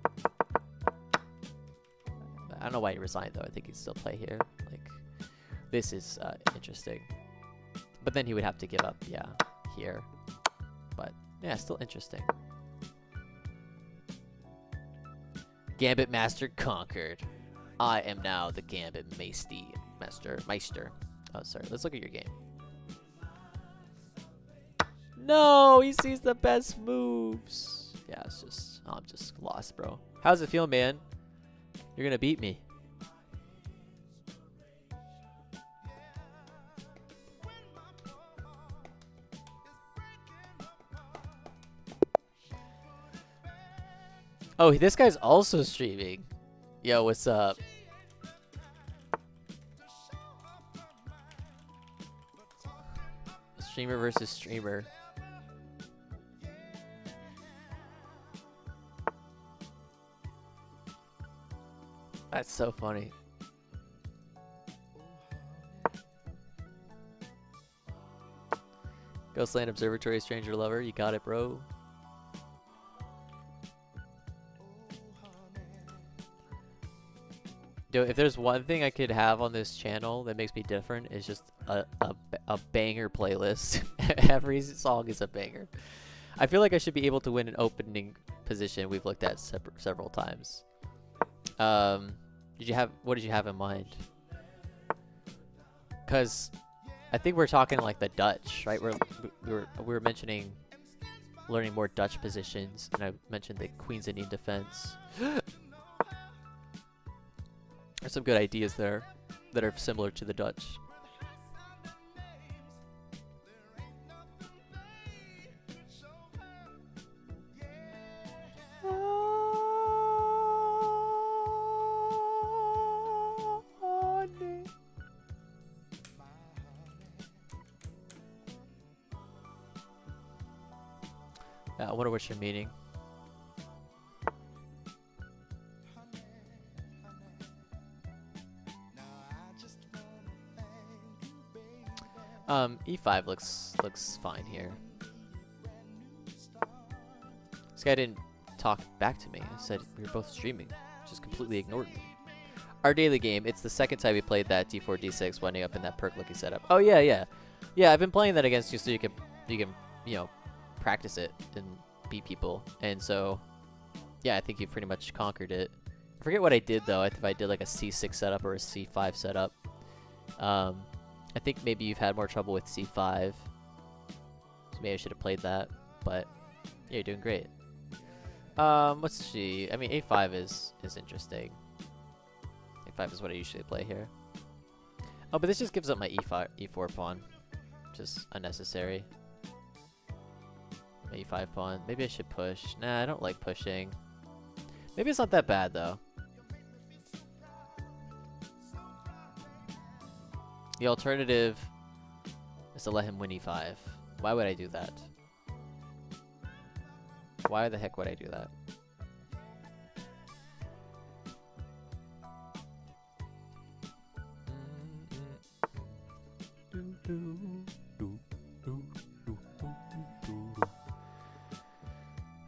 I don't know why he resigned though. I think he'd still play here. Like this is interesting. But then he would have to give up, yeah, here. But yeah, still interesting. Gambit Master conquered. I am now the Gambit Meister. Oh, sorry. Let's look at your game. No, he sees the best moves. Yeah, it's just, I'm just lost, bro. How's it feel, man? You're gonna beat me. Oh, this guy's also streaming. Yo, what's up? Streamer versus streamer. That's so funny. Ghostland Observatory Stranger Lover, you got it, bro. Dude, if there's one thing I could have on this channel that makes me different, it's just a banger playlist. Every song is a banger. I feel like I should be able to win an opening position we've looked at several times. What did you have in mind? Because I think we're talking like the Dutch, right? We were mentioning learning more Dutch positions, and I mentioned the Queen's Indian defense. There's some good ideas there that are similar to the Dutch. I wonder what you're meaning. E5 looks fine here. This guy didn't talk back to me. I said we were both streaming. Just completely ignored me. Our daily game, it's the second time we played that D4, D6 winding up in that perk looking setup. Oh yeah, yeah. Yeah, I've been playing that against you so you can, you know, practice it and beat people. And so, yeah, I think you've pretty much conquered it. I forget what I did though, if I did like a C6 setup or a C5 setup. I think maybe you've had more trouble with C5. So maybe I should have played that. But yeah, you're doing great. Let's see. I mean, A5 is interesting. A5 is what I usually play here. Oh, but this just gives up my E4 pawn. Just unnecessary. My E5 pawn. Maybe I should push. Nah, I don't like pushing. Maybe it's not that bad though. The alternative is to let him win E5. Why would I do that? Why the heck would I do that?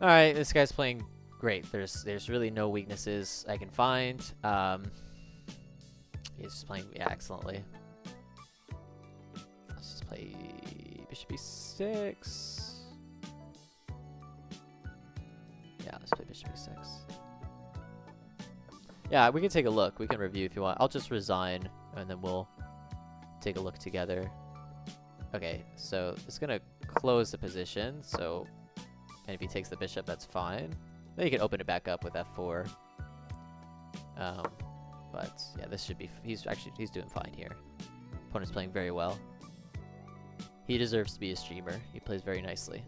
Alright, this guy's playing great. There's really no weaknesses I can find. He's just playing excellently. Let's just play Bishop E6. Yeah, let's play Bishop E6. Yeah, we can take a look. We can review if you want. I'll just resign, and then we'll take a look together. Okay, so it's gonna close the position. So, and if he takes the bishop, that's fine. Then you can open it back up with F4. But yeah, this should be. He's doing fine here. Opponent's playing very well. He deserves to be a streamer. He plays very nicely.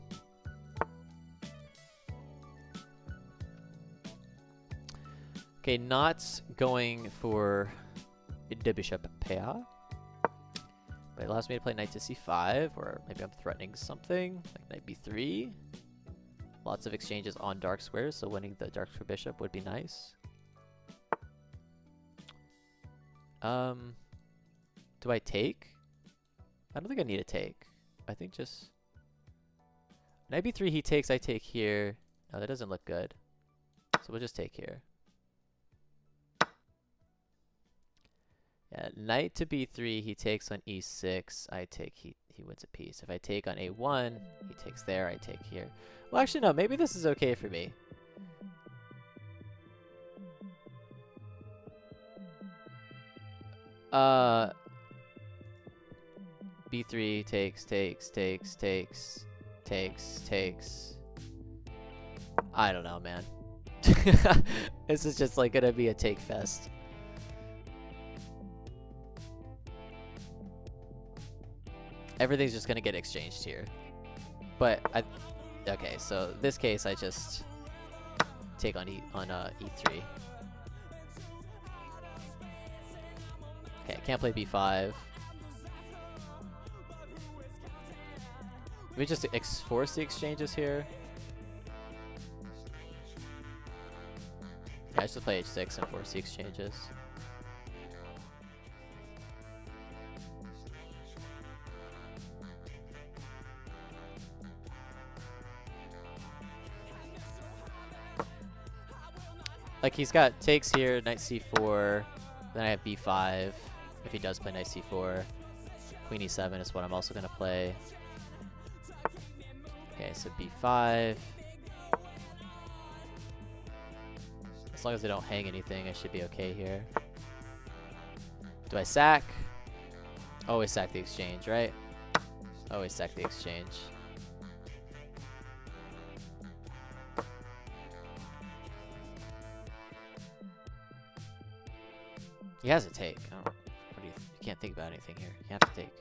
Okay, not going for the bishop pair. But it allows me to play knight to c5, or maybe I'm threatening something, like knight b3. Lots of exchanges on dark squares, so winning the dark square bishop would be nice. Do I take? I don't think I need to take. I think just... Knight b3 he takes, I take here. No, that doesn't look good. So we'll just take here. Yeah, knight to b3, he takes on e6, I take, he wins a piece. If I take on a1, he takes there, I take here. Well, actually, no, maybe this is okay for me. B3 takes. I don't know, man. This is just like gonna be a take fest. Everything's just gonna get exchanged here. But okay, so this case I just take on E3. Okay, can't play B5. We just force the exchanges here. Yeah, I should play H6 and force the exchanges. Like he's got takes here, knight c4, then I have b5 if he does play knight c4. Queen e7 is what I'm also going to play. Okay, so b5. As long as I don't hang anything, I should be okay here. Do I sack? Always sack the exchange, right? Always sack the exchange. He has a take. I don't know. What do you can't think about anything here. You have to take.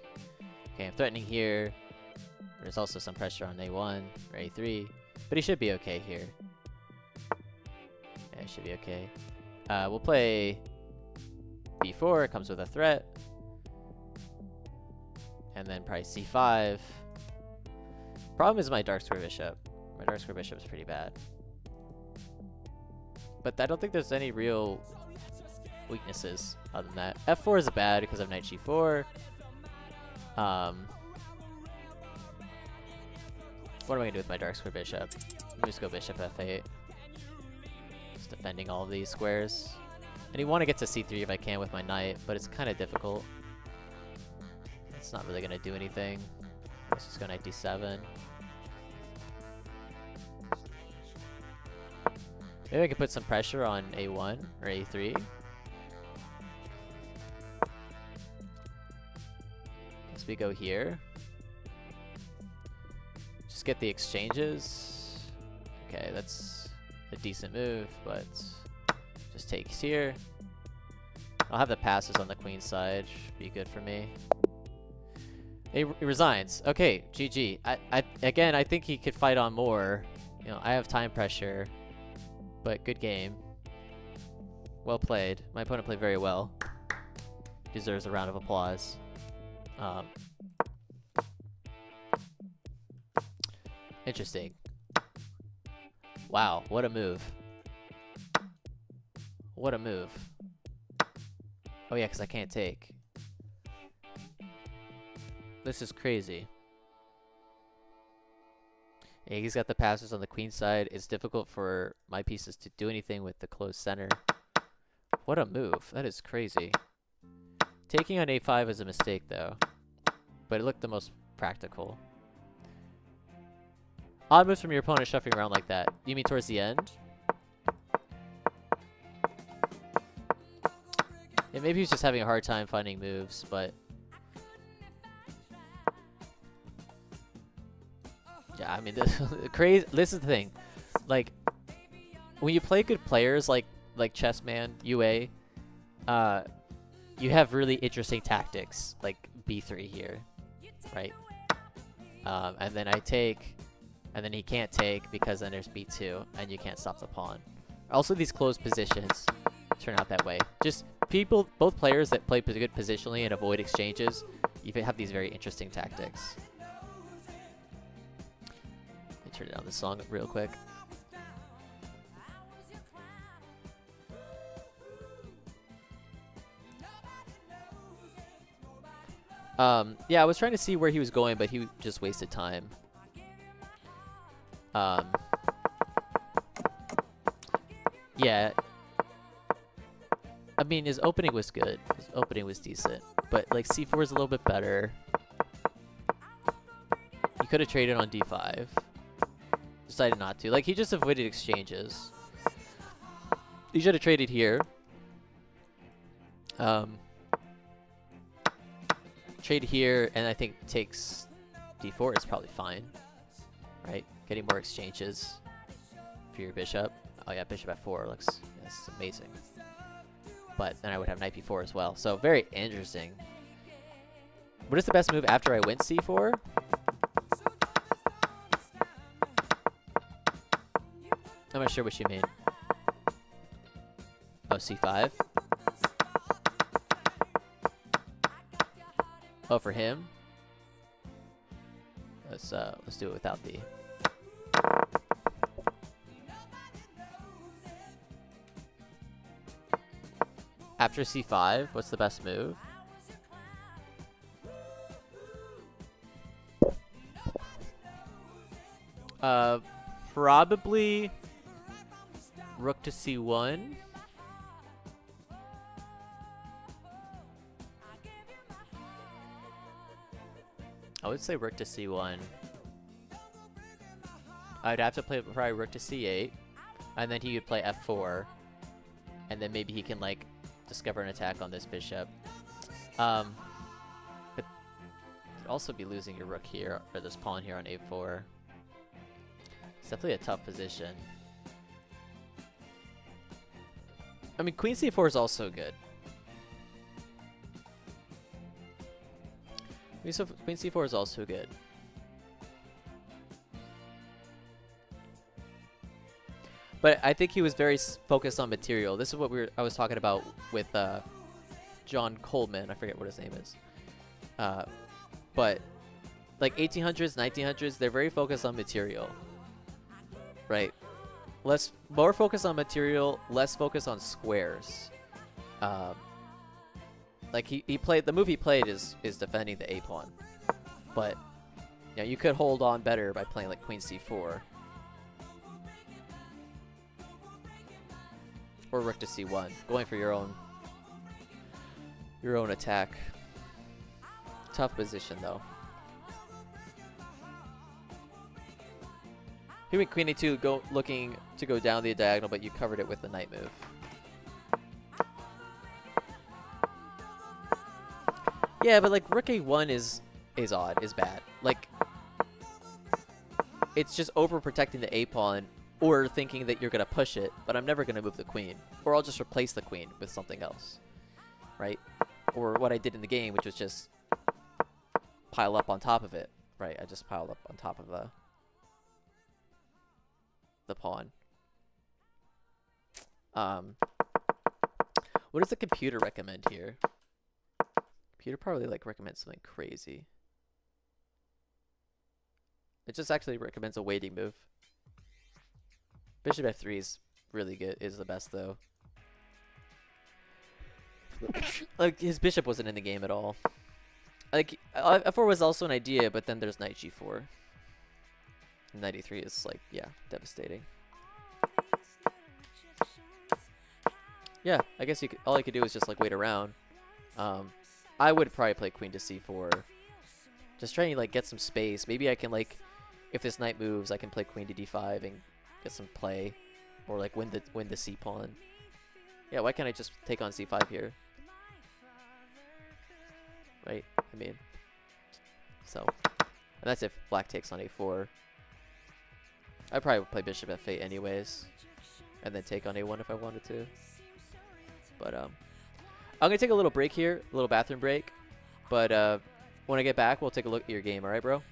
Okay, I'm threatening here. There's also some pressure on a1 or a3, but he should be okay here. Yeah, he should be okay. We'll play b4. It comes with a threat, and then probably c5. Problem is my dark square bishop. My dark square bishop is pretty bad, but I don't think there's any real weaknesses other than that. f4 is bad because of knight g4. What am I gonna do with my dark square bishop? Let me just go bishop f8. Just defending all of these squares. And you want to get to c3 if I can with my knight, but it's kind of difficult. It's not really gonna do anything. Let's just go knight d7. Maybe I can put some pressure on a1 or a3. As we go here. Just get the exchanges. Okay, that's a decent move, but just takes here. I'll have the passes on the queen side. Should be good for me. He resigns. Okay, GG. Again, I think he could fight on more. You know, I have time pressure, but good game. Well played. My opponent played very well. Deserves a round of applause. Interesting. Wow, what a move. What a move. Oh yeah, because I can't take. This is crazy. Yeah, he's got the passes on the queen side. It's difficult for my pieces to do anything with the closed center. What a move. That is crazy. Taking on a5 is a mistake though, but it looked the most practical. Odd moves from your opponent shuffling around like that. You mean towards the end? Yeah, maybe he's just having a hard time finding moves, but... Yeah, I mean, this is the thing. Like, when you play good players like Chessman, UA, you have really interesting tactics, like B3 here, right? And then I take, and then he can't take because then there's b2, and you can't stop the pawn. Also, these closed positions turn out that way. Just both players that play good positionally and avoid exchanges, you have these very interesting tactics. Let me turn down the song real quick. Yeah, I was trying to see where he was going, but he just wasted time. Yeah. I mean, his opening was good. His opening was decent. But, like, c4 is a little bit better. He could have traded on d5. Decided not to. Like, he just avoided exchanges. He should have traded here. Trade here, and I think takes d4 is probably fine. Right? Getting more exchanges for your bishop. Oh yeah, bishop f4 looks, that's amazing. But then I would have knight b4 as well. So very interesting. What is the best move after I went c4? I'm not sure what you mean. Oh, c5. Oh, for him? Let's do it without the. After c5, what's the best move? Probably rook to c1. I would say rook to c1. I'd have to play probably rook to c8, and then he would play f4, and then maybe he can like discover an attack on this bishop. But you'd also be losing your rook here, or this pawn here on a4. It's definitely a tough position. I mean, queen c4 is also good. Queen c4 is also good. But I think he was very focused on material. This is what I was talking about with John Coleman. I forget what his name is. But like 1800s, 1900s, they're very focused on material. Right? More focused on material, less focused on squares. Like he played, the move he played is defending the a pawn, but yeah, you could hold on better by playing like queen c4 or rook to c1, going for your own attack. Tough position though. He went queen a2, looking to go down the diagonal, but you covered it with the knight move. Yeah, but like rook a1 is odd, is bad. Like, it's just overprotecting the a pawn or thinking that you're gonna push it, but I'm never gonna move the queen, or I'll just replace the queen with something else, right? Or what I did in the game, which was just pile up on top of it, right? I just piled up on top of the pawn. What does the computer recommend here? Computer probably like recommends something crazy. It just actually recommends a waiting move. Bishop f3 is really good, is the best though. Like his bishop wasn't in the game at all. Like f4 was also an idea, but then there's knight g4. Knight e3 is like, yeah, devastating. Yeah, I guess all I could do is just like wait around. I would probably play queen to c4. Just trying to like get some space. Maybe I can like, if this knight moves, I can play queen to d5 and get some play, or like win the c pawn. Yeah, why can't I just take on c5 here? Right? I mean, so, and that's if black takes on a4. I probably would play bishop f8 anyways, and then take on a1 if I wanted to. But I'm gonna take a little break here, a little bathroom break. But when I get back, we'll take a look at your game. All right, bro?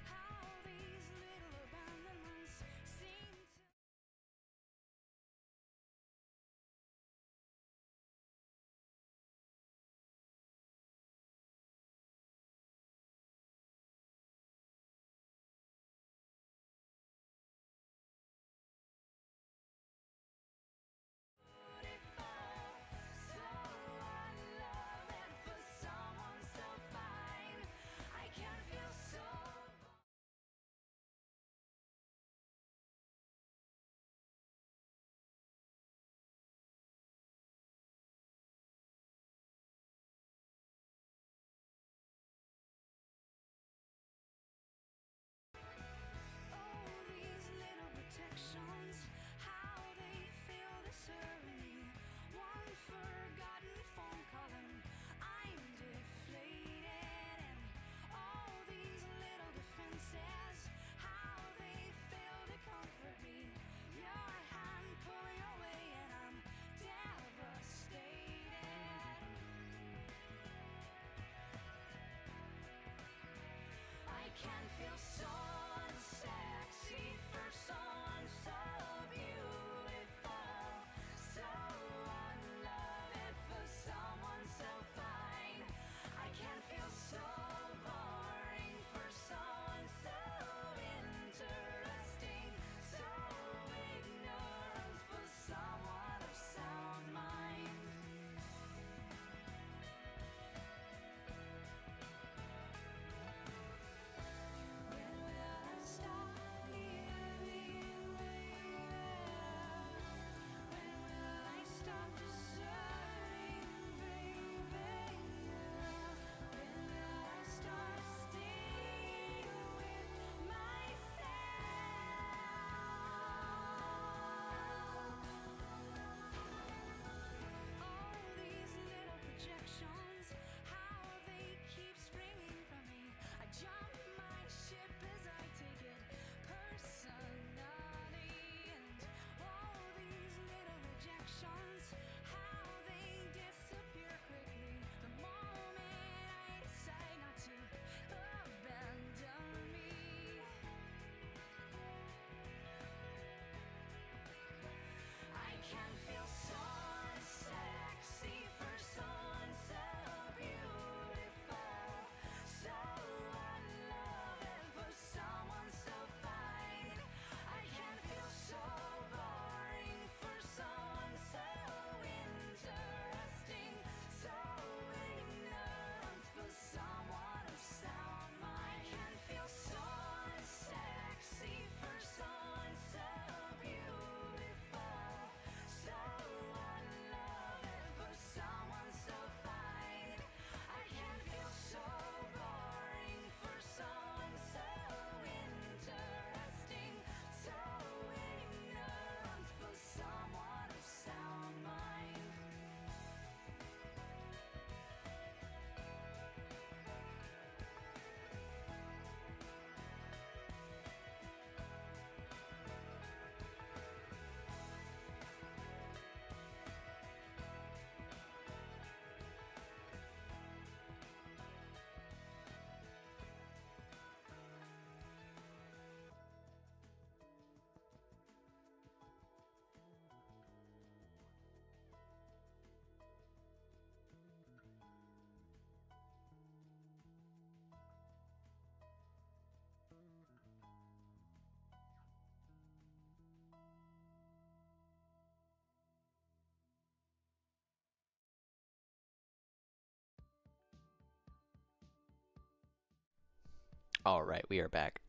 All right, we are back.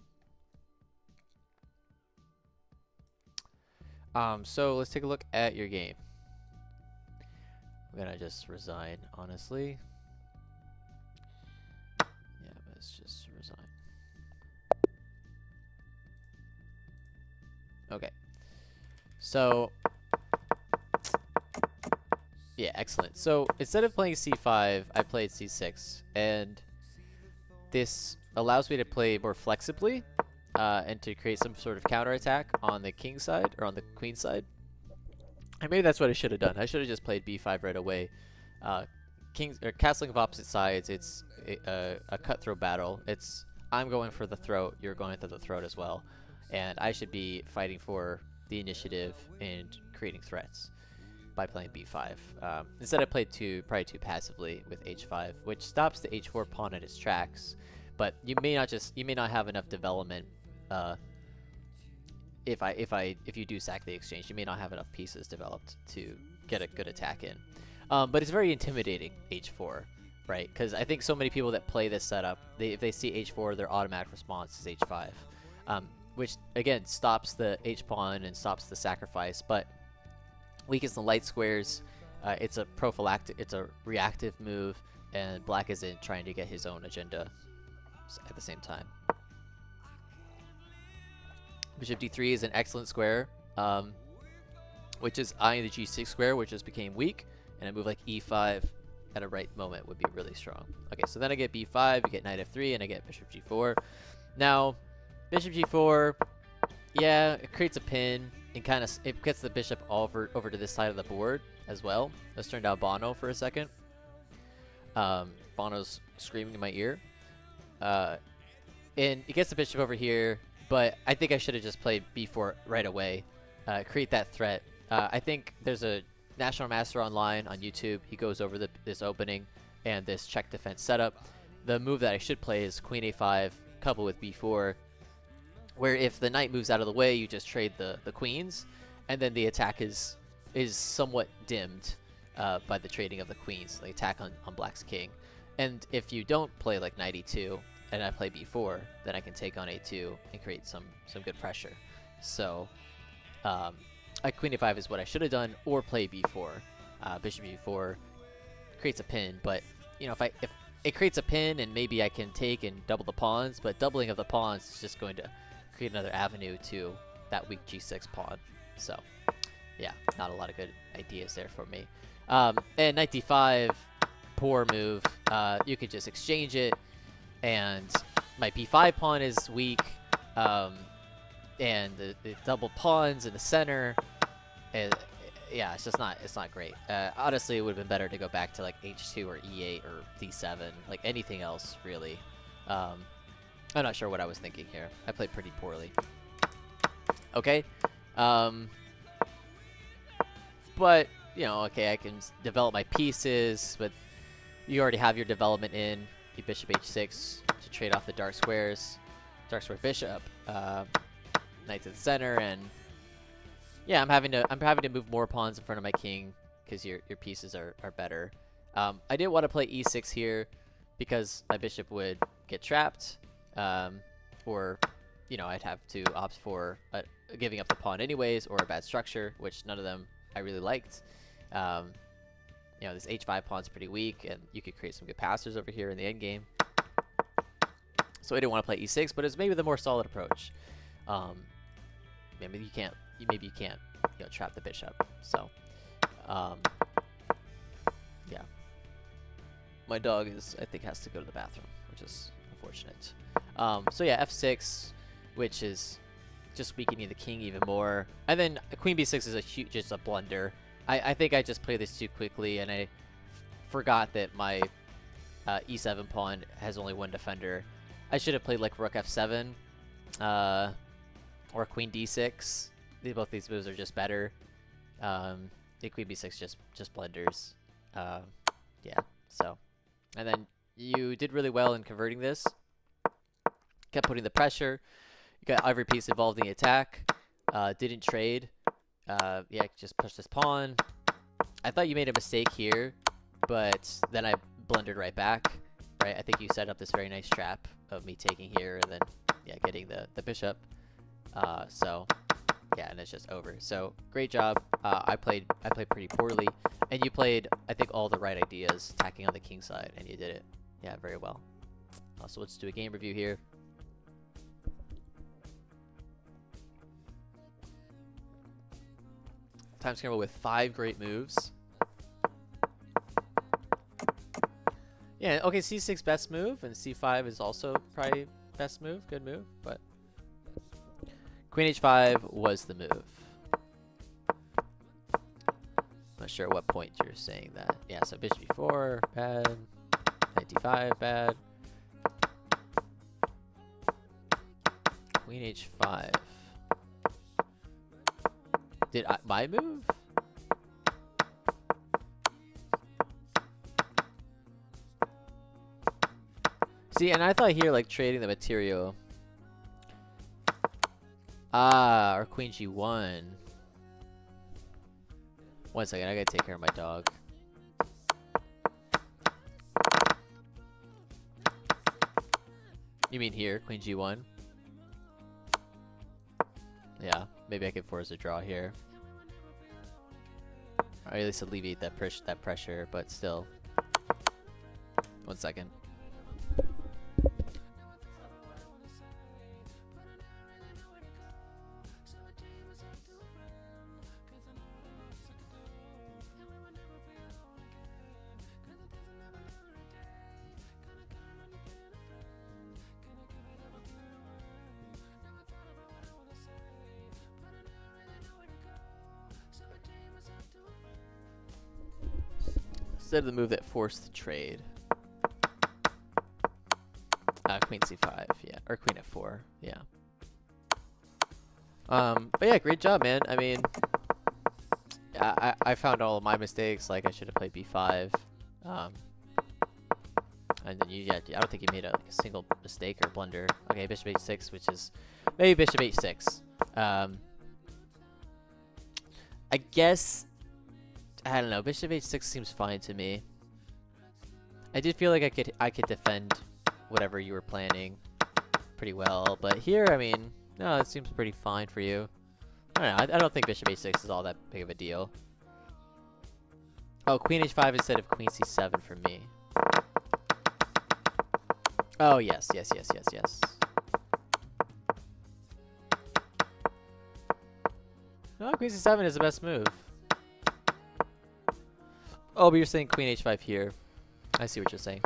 So let's take a look at your game. I'm gonna just resign, honestly. Yeah, let's just resign. Okay. So, yeah, excellent. So instead of playing c5, I played c6, and this allows me to play more flexibly and to create some sort of counterattack on the king side or on the queen side. And maybe that's what I should have done. I should have just played b5 right away. Kings or castling of opposite sides. It's a cutthroat battle. It's I'm going for the throat. You're going for the throat as well, and I should be fighting for the initiative and creating threats by playing b5. Instead, I played probably too passively with h5, which stops the h4 pawn in its tracks. But you may not have enough development. If you do sack the exchange, you may not have enough pieces developed to get a good attack in. But it's very intimidating, h4, right? Because I think so many people that play this setup, if they see h4, their automatic response is h5, which again stops the h-pawn and stops the sacrifice, but weakens the light squares. It's a prophylactic, it's a reactive move, and black isn't trying to get his own agenda at the same time. Bishop d3 is an excellent square, which is eyeing the g6 square, which just became weak, and a move like e5 at a right moment would be really strong. Okay, so then I get b5, you get knight f3, and I get bishop g4. Now, bishop g4, yeah, it creates a pin, and it gets the bishop over to this side of the board as well. Let's turn down Bono for a second. Bono's screaming in my ear. And it gets the bishop over here, but I think I should have just played b4 right away, create that threat. I think there's a National Master online on YouTube. He goes over this opening and this check defense setup. The move that I should play is queen a5 coupled with b4, where if the knight moves out of the way, you just trade the queens, and then the attack is somewhat dimmed by the trading of the queens, the attack on black's king. And if you don't play like knight e2 and I play b4, then I can take on a2 and create some good pressure. So queen a5 is what I should have done, or play b4. Bishop b4 creates a pin, but you know, if it creates a pin and maybe I can take and double the pawns, but doubling of the pawns is just going to create another avenue to that weak g6 pawn. So yeah, not a lot of good ideas there for me. And knight d5, poor move. You could just exchange it, and my b5 pawn is weak, and the double pawns in the center. Yeah, it's not great. Honestly, it would have been better to go back to like h2 or e8 or d7, like anything else really. I'm not sure what I was thinking here. I played pretty poorly. Okay. But, you know, okay, I can develop my pieces, but you already have your development in. You bishop h6 to trade off the dark squares. Dark square bishop. Knight to the center, and yeah, I'm having to move more pawns in front of my king because your pieces are better. I didn't want to play e6 here because my bishop would get trapped, or you know, I'd have to opt for giving up the pawn anyways, or a bad structure, which none of them I really liked. You know, this h5 pawn's pretty weak, and you could create some good passers over here in the endgame. So I didn't want to play e6, but it's maybe the more solid approach. Maybe you can't, you know, trap the bishop. So, yeah. My dog I think has to go to the bathroom, which is unfortunate. So yeah, f6, which is just weakening the king even more. And then queen b6 is just a blunder. I think I just played this too quickly, and I forgot that my e7 pawn has only one defender. I should have played like rook f7, or queen d6. Both these moves are just better. The queen b6 just blunders. Yeah. So, and then you did really well in converting this. Kept putting the pressure. You got every piece involved in the attack. Didn't trade. Yeah, just push this pawn. I thought you made a mistake here, but then I blundered right back. Right, I think you set up this very nice trap of me taking here and then yeah getting the bishop. So yeah, and it's just over. So great job. I played pretty poorly, and you played I think all the right ideas, attacking on the king side, and you did it yeah very well. So let's do a game review here. Time scramble with 5 great moves. Yeah, okay, c6 best move, and c5 is also probably best move, good move, but queen h5 was the move. Not sure at what point you're saying that. Yeah, so bishop e4, bad. Knight d5, bad. Queen h5. Did my move? See, and I thought here, like, trading the material. Ah, or queen g1. 1 second, I gotta take care of my dog. You mean here, queen g1? Yeah, maybe I could force a draw here. Or at least alleviate that pressure, but still. 1 second. Instead of the move that forced the trade. Queen c5, yeah, or queen f4, yeah. But yeah, great job, man. I mean, I found all of my mistakes. Like I should have played b5. And then I don't think you made like a single mistake or blunder. Okay, bishop h6, which is maybe bishop h6. I guess. I don't know. Bishop h6 seems fine to me. I did feel like I could defend whatever you were planning pretty well, but here, I mean, no, it seems pretty fine for you. I don't know. I don't think bishop h6 is all that big of a deal. Oh, queen h5 instead of queen c7 for me. Oh yes. No, queen c7 is the best move. Oh, but you're saying queen h5 here. I see what you're saying.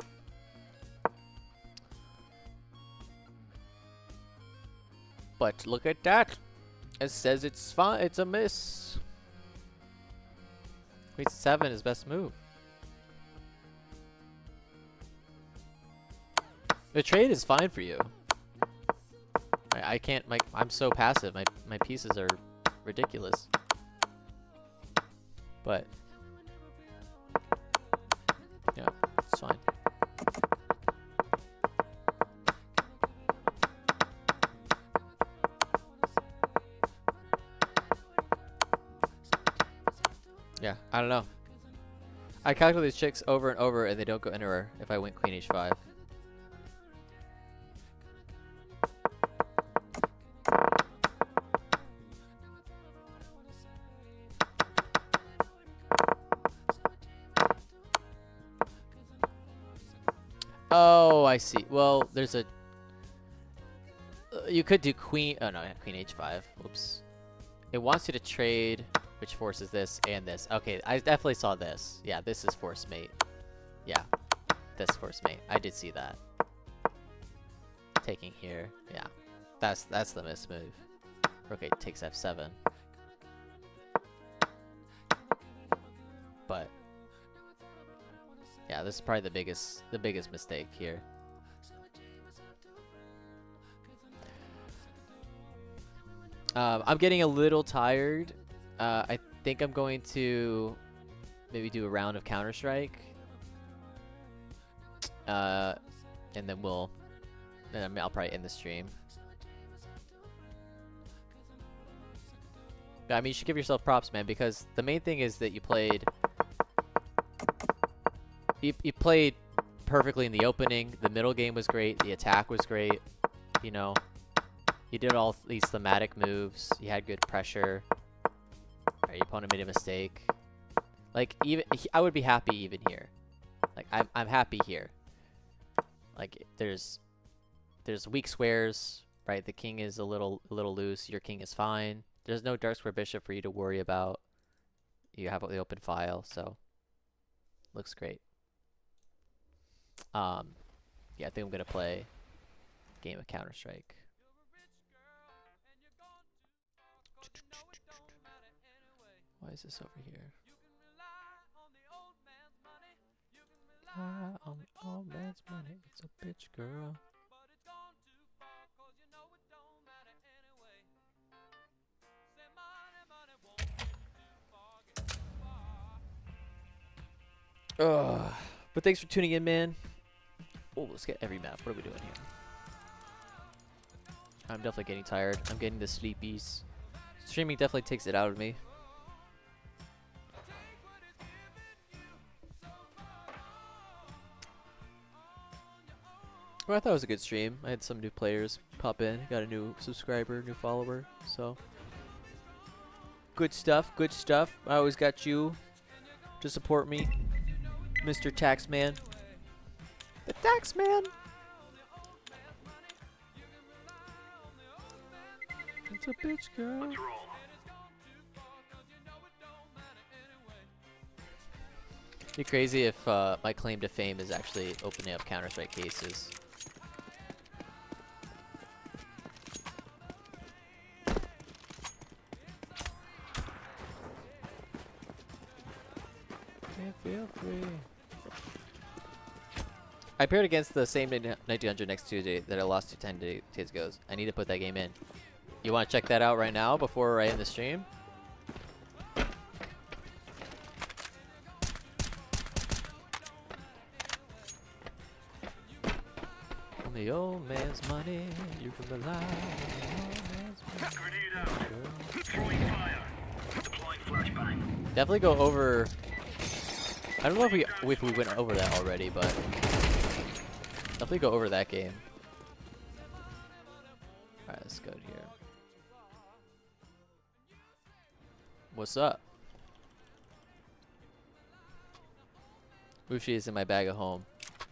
But look at that. It says it's fine. It's a miss. Queen c7 is best move. The trade is fine for you. I can't. I'm so passive. My pieces are ridiculous. But yeah, it's fine. Yeah, I don't know. I calculate these checks over and over and they don't go anywhere if I went queen h5. Oh, I see. Well, there's a... you could do queen... Oh, no, queen h5. Oops. It wants you to trade, which forces this and this. Okay, I definitely saw this. Yeah, this is force mate. Yeah, this force mate. I did see that. Taking here. Yeah, that's the miss move. Rook 8 takes f7. But... yeah, this is probably the biggest mistake here. I'm getting a little tired. I think I'm going to maybe do a round of Counter-Strike. And then I'll probably end the stream. I mean, you should give yourself props, man, because the main thing is that you played perfectly in the opening. The middle game was great. The attack was great. You know, you did all these thematic moves. You had good pressure. Your opponent made a mistake. Like, even I would be happy even here. Like, I'm happy here. Like, there's weak squares, right? The king is a little loose. Your king is fine. There's no dark square bishop for you to worry about. You have the open file, so looks great. Yeah, I think I'm gonna play a game of Counter-Strike. Why is this over here? On the old man's money, it's a bitch girl. But thanks for tuning in, man. Oh, let's get every map. What are we doing here? I'm definitely getting tired. I'm getting the sleepies. Streaming definitely takes it out of me. Well, I thought it was a good stream. I had some new players pop in. Got a new subscriber, new follower. So, good stuff, good stuff. I always got you to support me, Mr. Taxman. The Taxman! It's a bitch girl. Be crazy if my claim to fame is actually opening up Counter-Strike cases. Feel free. I paired against the same 1900 next Tuesday that I lost to 10 days ago. I need to put that game in. You want to check that out right now before I end the stream? On the old man's money, you can rely on the old man's money. Grenade out. Throwing fire. Deploying flashbang. Definitely go over. I don't know if we went over that already, but definitely go over that game. Alright, let's go here. What's up? Mushi is in my bag at home.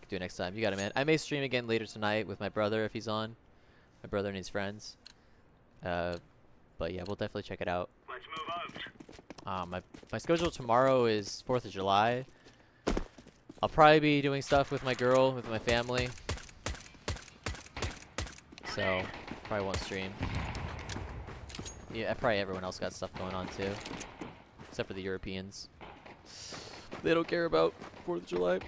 Can do it next time. You got it, man. I may stream again later tonight with my brother if he's on. My brother and his friends. But yeah, we'll definitely check it out. Let's move out. My schedule tomorrow is 4th of July. I'll probably be doing stuff with my girl, with my family. So, probably won't stream. Yeah, probably everyone else got stuff going on too. Except for the Europeans. They don't care about 4th of July.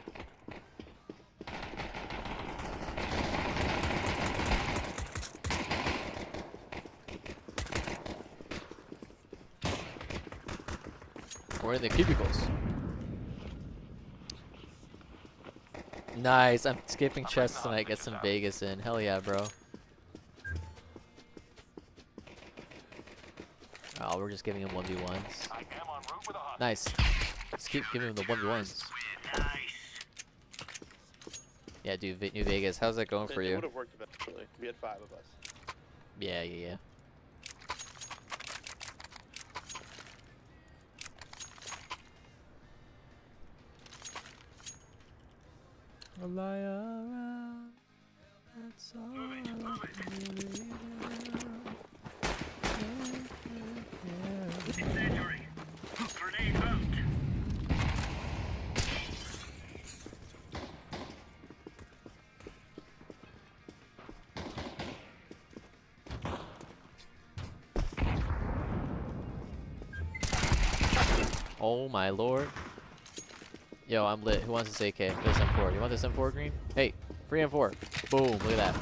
We're in the cubicles. Nice. I'm skipping chess tonight. Get some Vegas in. Hell yeah, bro. Oh, we're just giving him 1v1s. Nice. Let's keep giving him the 1v1s. Yeah, dude. New Vegas. How's that going for you? It would have worked eventually. We had 5 of us. Yeah, yeah, yeah. I lie around. That's all I can really do. Incendiary. Grenade out. Oh my lord. Yo, I'm lit. Who wants this AK? This M4. You want this M4, Green? Hey, free M4. Boom, look at that.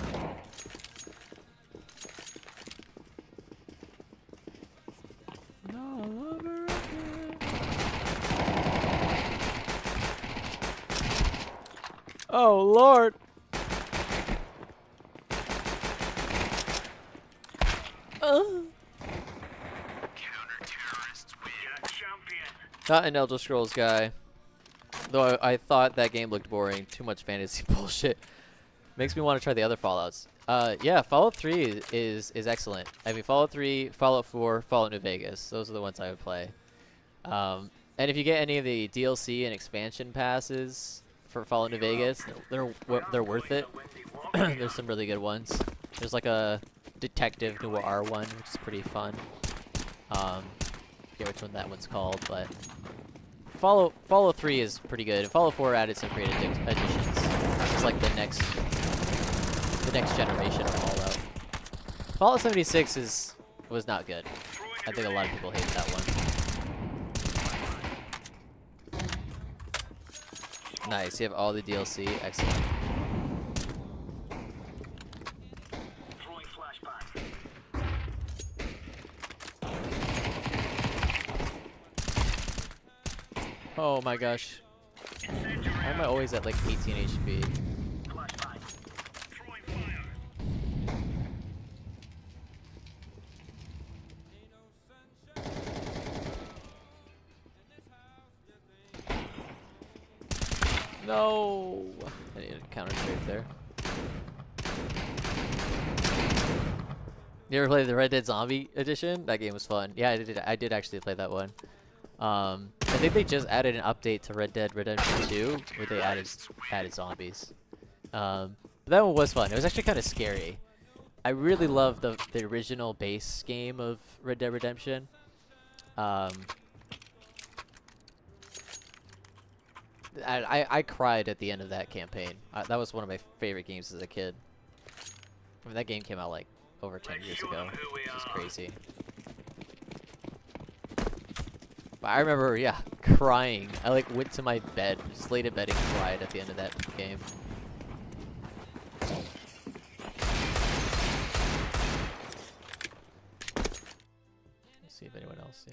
No longer again. Oh lord. Counter-terrorists win. Champion. Not an Elder Scrolls guy. Though I thought that game looked boring. Too much fantasy bullshit. Makes me want to try the other Fallouts. Yeah, Fallout 3 is excellent. I mean, Fallout 3, Fallout 4, Fallout New Vegas. Those are the ones I would play. And if you get any of the DLC and expansion passes for Fallout New Vegas, they're worth it. There's some really good ones. There's like a detective noir one, which is pretty fun. Forget which one that one's called, but Fallout 3 is pretty good. And Fallout 4 added some great additions. It's like the next generation of Fallout. Fallout 76 was not good. I think a lot of people hate that one. Nice, you have all the DLC. Excellent. Oh my gosh. Why am I always at like 18 HP? No! I need a counter strafe there. You ever play the Red Dead Zombie Edition? That game was fun. Yeah, I did actually play that one. I think they just added an update to Red Dead Redemption 2 where they added zombies. But that one was fun. It was actually kind of scary. I really love the original base game of Red Dead Redemption. I cried at the end of that campaign. That was one of my favorite games as a kid. I mean, that game came out like over 10 years ago, which is crazy. But I remember, yeah, crying. I like went to my bed, just laid in bed and cried at the end of that game. Let's see if anyone else,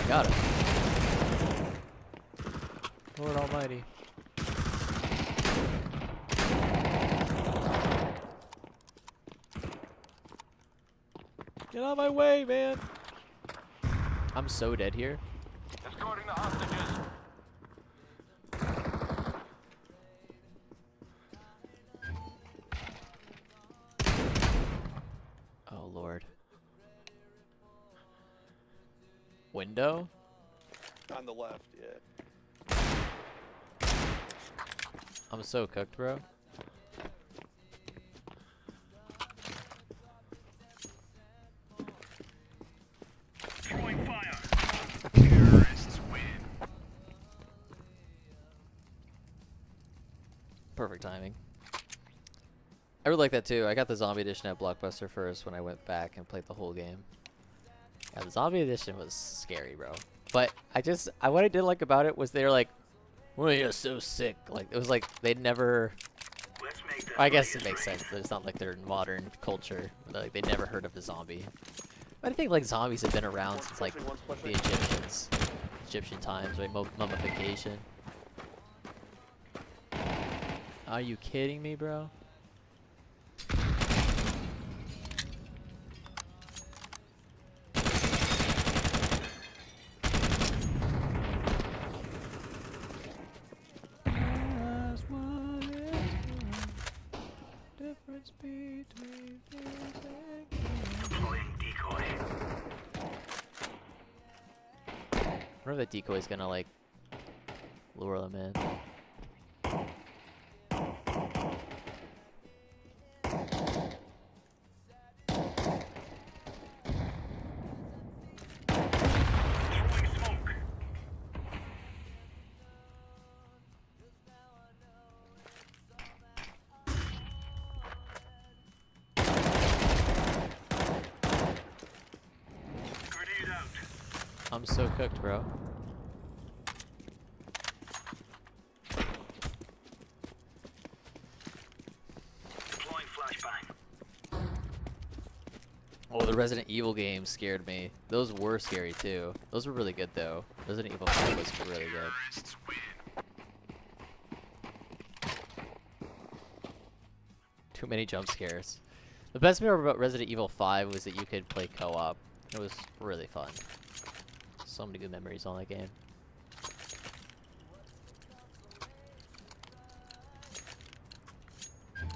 Got it. Lord Almighty. Get out of my way, man! I'm so dead here. Escorting the hostages. Oh, Lord. Window? On the left, yeah. I'm so cooked, bro. Throwing fire. Terrorists win. Perfect timing. I really like that too. I got the Zombie Edition at Blockbuster first when I went back and played the whole game. Yeah, the Zombie Edition was scary, bro. But what I did like about it was they were like, well, you're so sick. Like, it was like they'd never... Let's make this I guess it makes sense. It's not like they're in modern culture. Like, they never heard of a zombie. But I think, like, zombies have been around since, like, the Egyptian times, right? Mummification. Are you kidding me, bro? deploying decoy. I wonder if that decoy is gonna like lure them in. Throwing smoke. Grenade out. I'm so cooked, bro. Deploying flashbang. Oh, the Resident Evil games scared me. Those were scary too. Those were really good though. Resident Evil 5 was really good. Terrorists win. Too many jump scares. The best part about Resident Evil 5 was that you could play co-op. It was really fun. So many good memories on that game.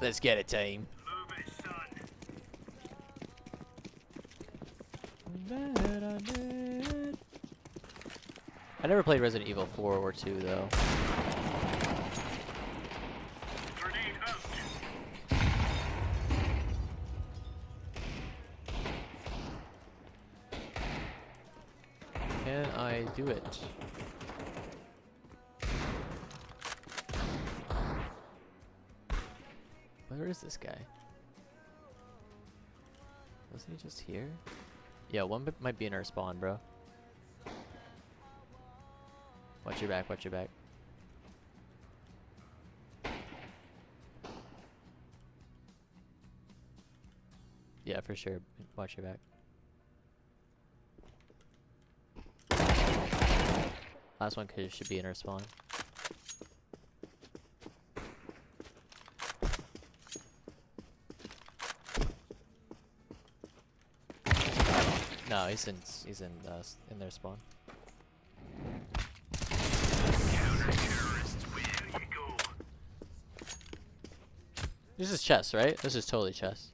Let's get it, team. Move it, son. I never played Resident Evil 4 or 2 though. Grenade out. Can I do it? Where is this guy? Wasn't he just here? Yeah, one might be in our spawn, bro. Watch your back, watch your back. Yeah, for sure. Watch your back. Last one should be in our spawn. No, he's in their spawn. Counter-terrorists, where you go? This is chess, right? This is totally chess.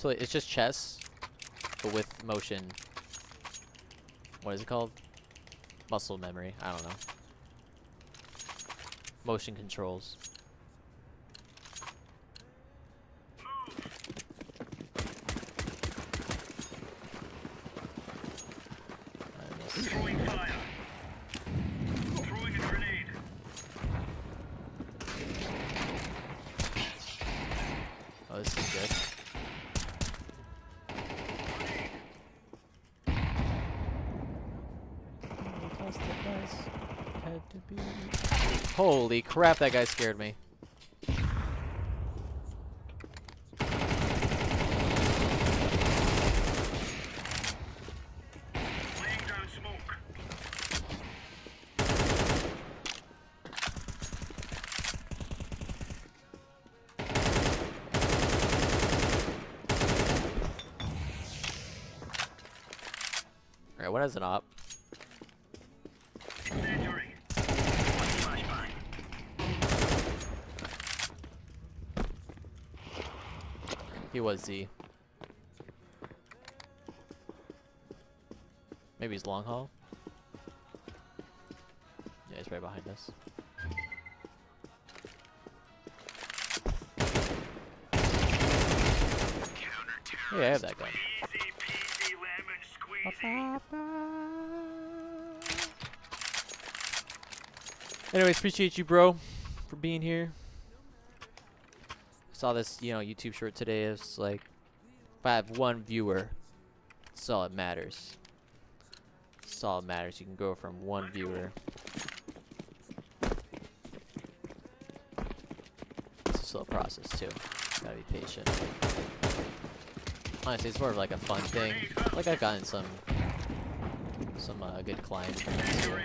It's just chess, but with motion. What is it called? Muscle memory. I don't know. Motion controls. Throwing fire. Throwing a grenade. Oh, this is good. Holy crap, that guy scared me. Laying down smoke. Alright, what has an op? Inventory. Flashbang. He was Z. Maybe he's long haul. Yeah, he's right behind us. Yeah, I have that gun. Easy peasy lemon squeezy. Anyways, appreciate you, bro, for being here. Saw this, YouTube short today. It's like, if I have one viewer, that's all that matters. That's all that matters. You can go from one viewer. It's a slow process too. Gotta be patient. Honestly, it's more of like a fun thing. Like I've gotten some good clients from this too.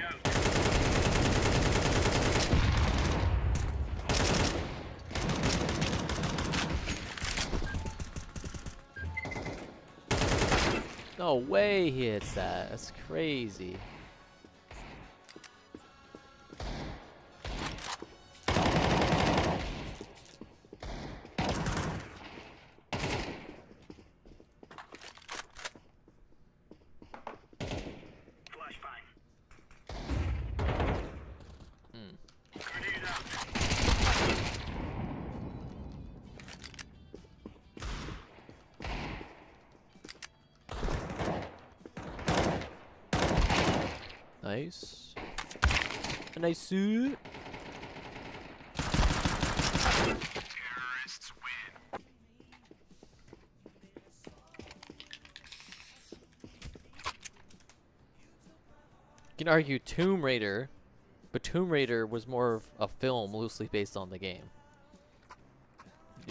No way he hits that. That's crazy. Flashbang. Hmm. Grenade out. Nice. A nice suit. Terrorists win. You can argue Tomb Raider, but Tomb Raider was more of a film loosely based on the game.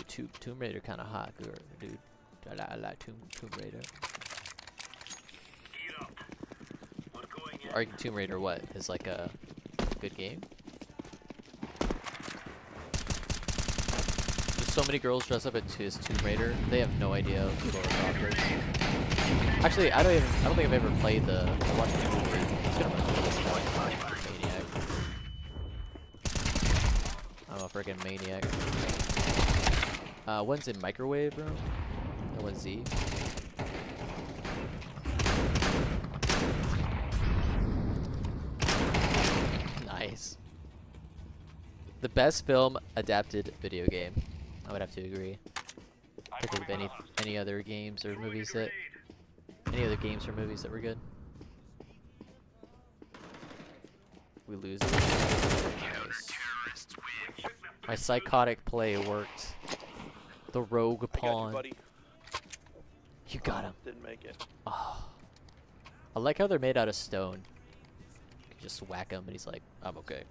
Dude, Tomb Raider kind of hot, dude. I like Tomb Raider. Gear up. We're going in. Argue Tomb Raider what? Is like a good game? Just so many girls dress up as Tomb Raider. They have no idea who Lara Croft is. Actually, I don't think I've ever played the. I watched the movie. It's gonna run this maniac. I'm a freaking maniac. One's in microwave room. And one's Z. Nice. The best film adapted video game. I would have to agree. Can't think of any other games or movies that were good. We lose it. Nice. My psychotic play worked. The rogue I got you, pawn. buddy. You got him. Didn't make it. Oh. I like how they're made out of stone. You can just whack him and he's like, I'm okay.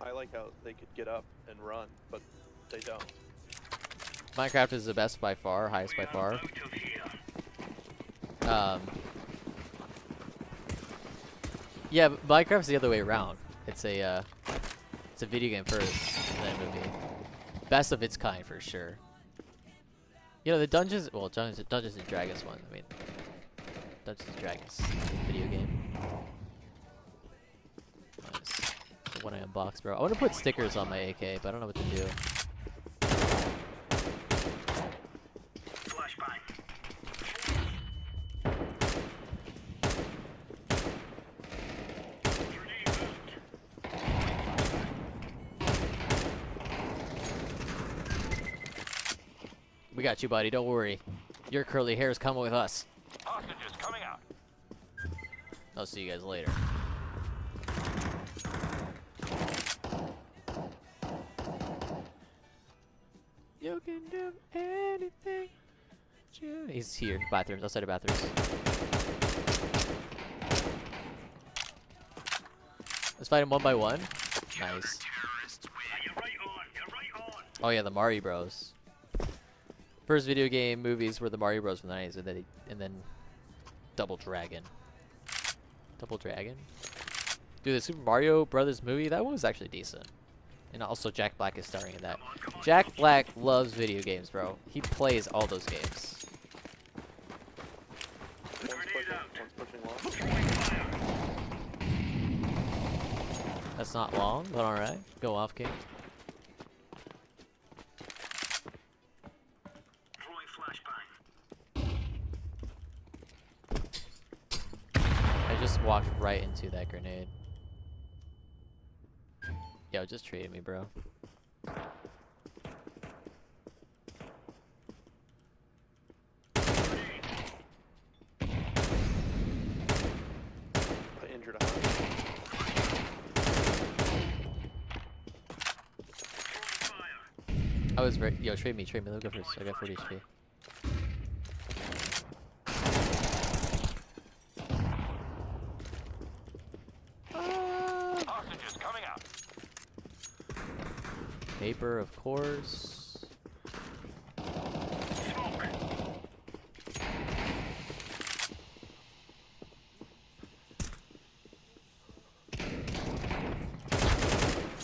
I like how they could get up and run, but they don't. Minecraft is the best by far, highest by far. Yeah, but Minecraft's the other way around. It's a video game first, and then a movie. Best of its kind for sure. You know the Dungeons and Dragons one. I mean, Dungeons and Dragons video game. Nice. The one I unboxed, bro. I want to put stickers on my AK, but I don't know what to do. We got you, buddy. Don't worry. Your curly hair's coming with us. Hostages coming out. I'll see you guys later. You can do anything. He's here. Bathrooms. Outside of bathrooms. Let's fight him one by one. Nice. Oh yeah, the Mario Bros. First video game movies were the Mario Bros from the 90s, and then Double Dragon. Double Dragon? Dude, the Super Mario Brothers movie, that one was actually decent. And also Jack Black is starring in that. Jack Black loves video games, bro. He plays all those games. One's pushing long. That's not long, but alright. Go off, King. I just walked right into that grenade. Yo, just trade me, bro. I injured a hunter. I was very. Yo, trade me. Let me go first. I got 40 HP. Hostages coming out. Paper, of course.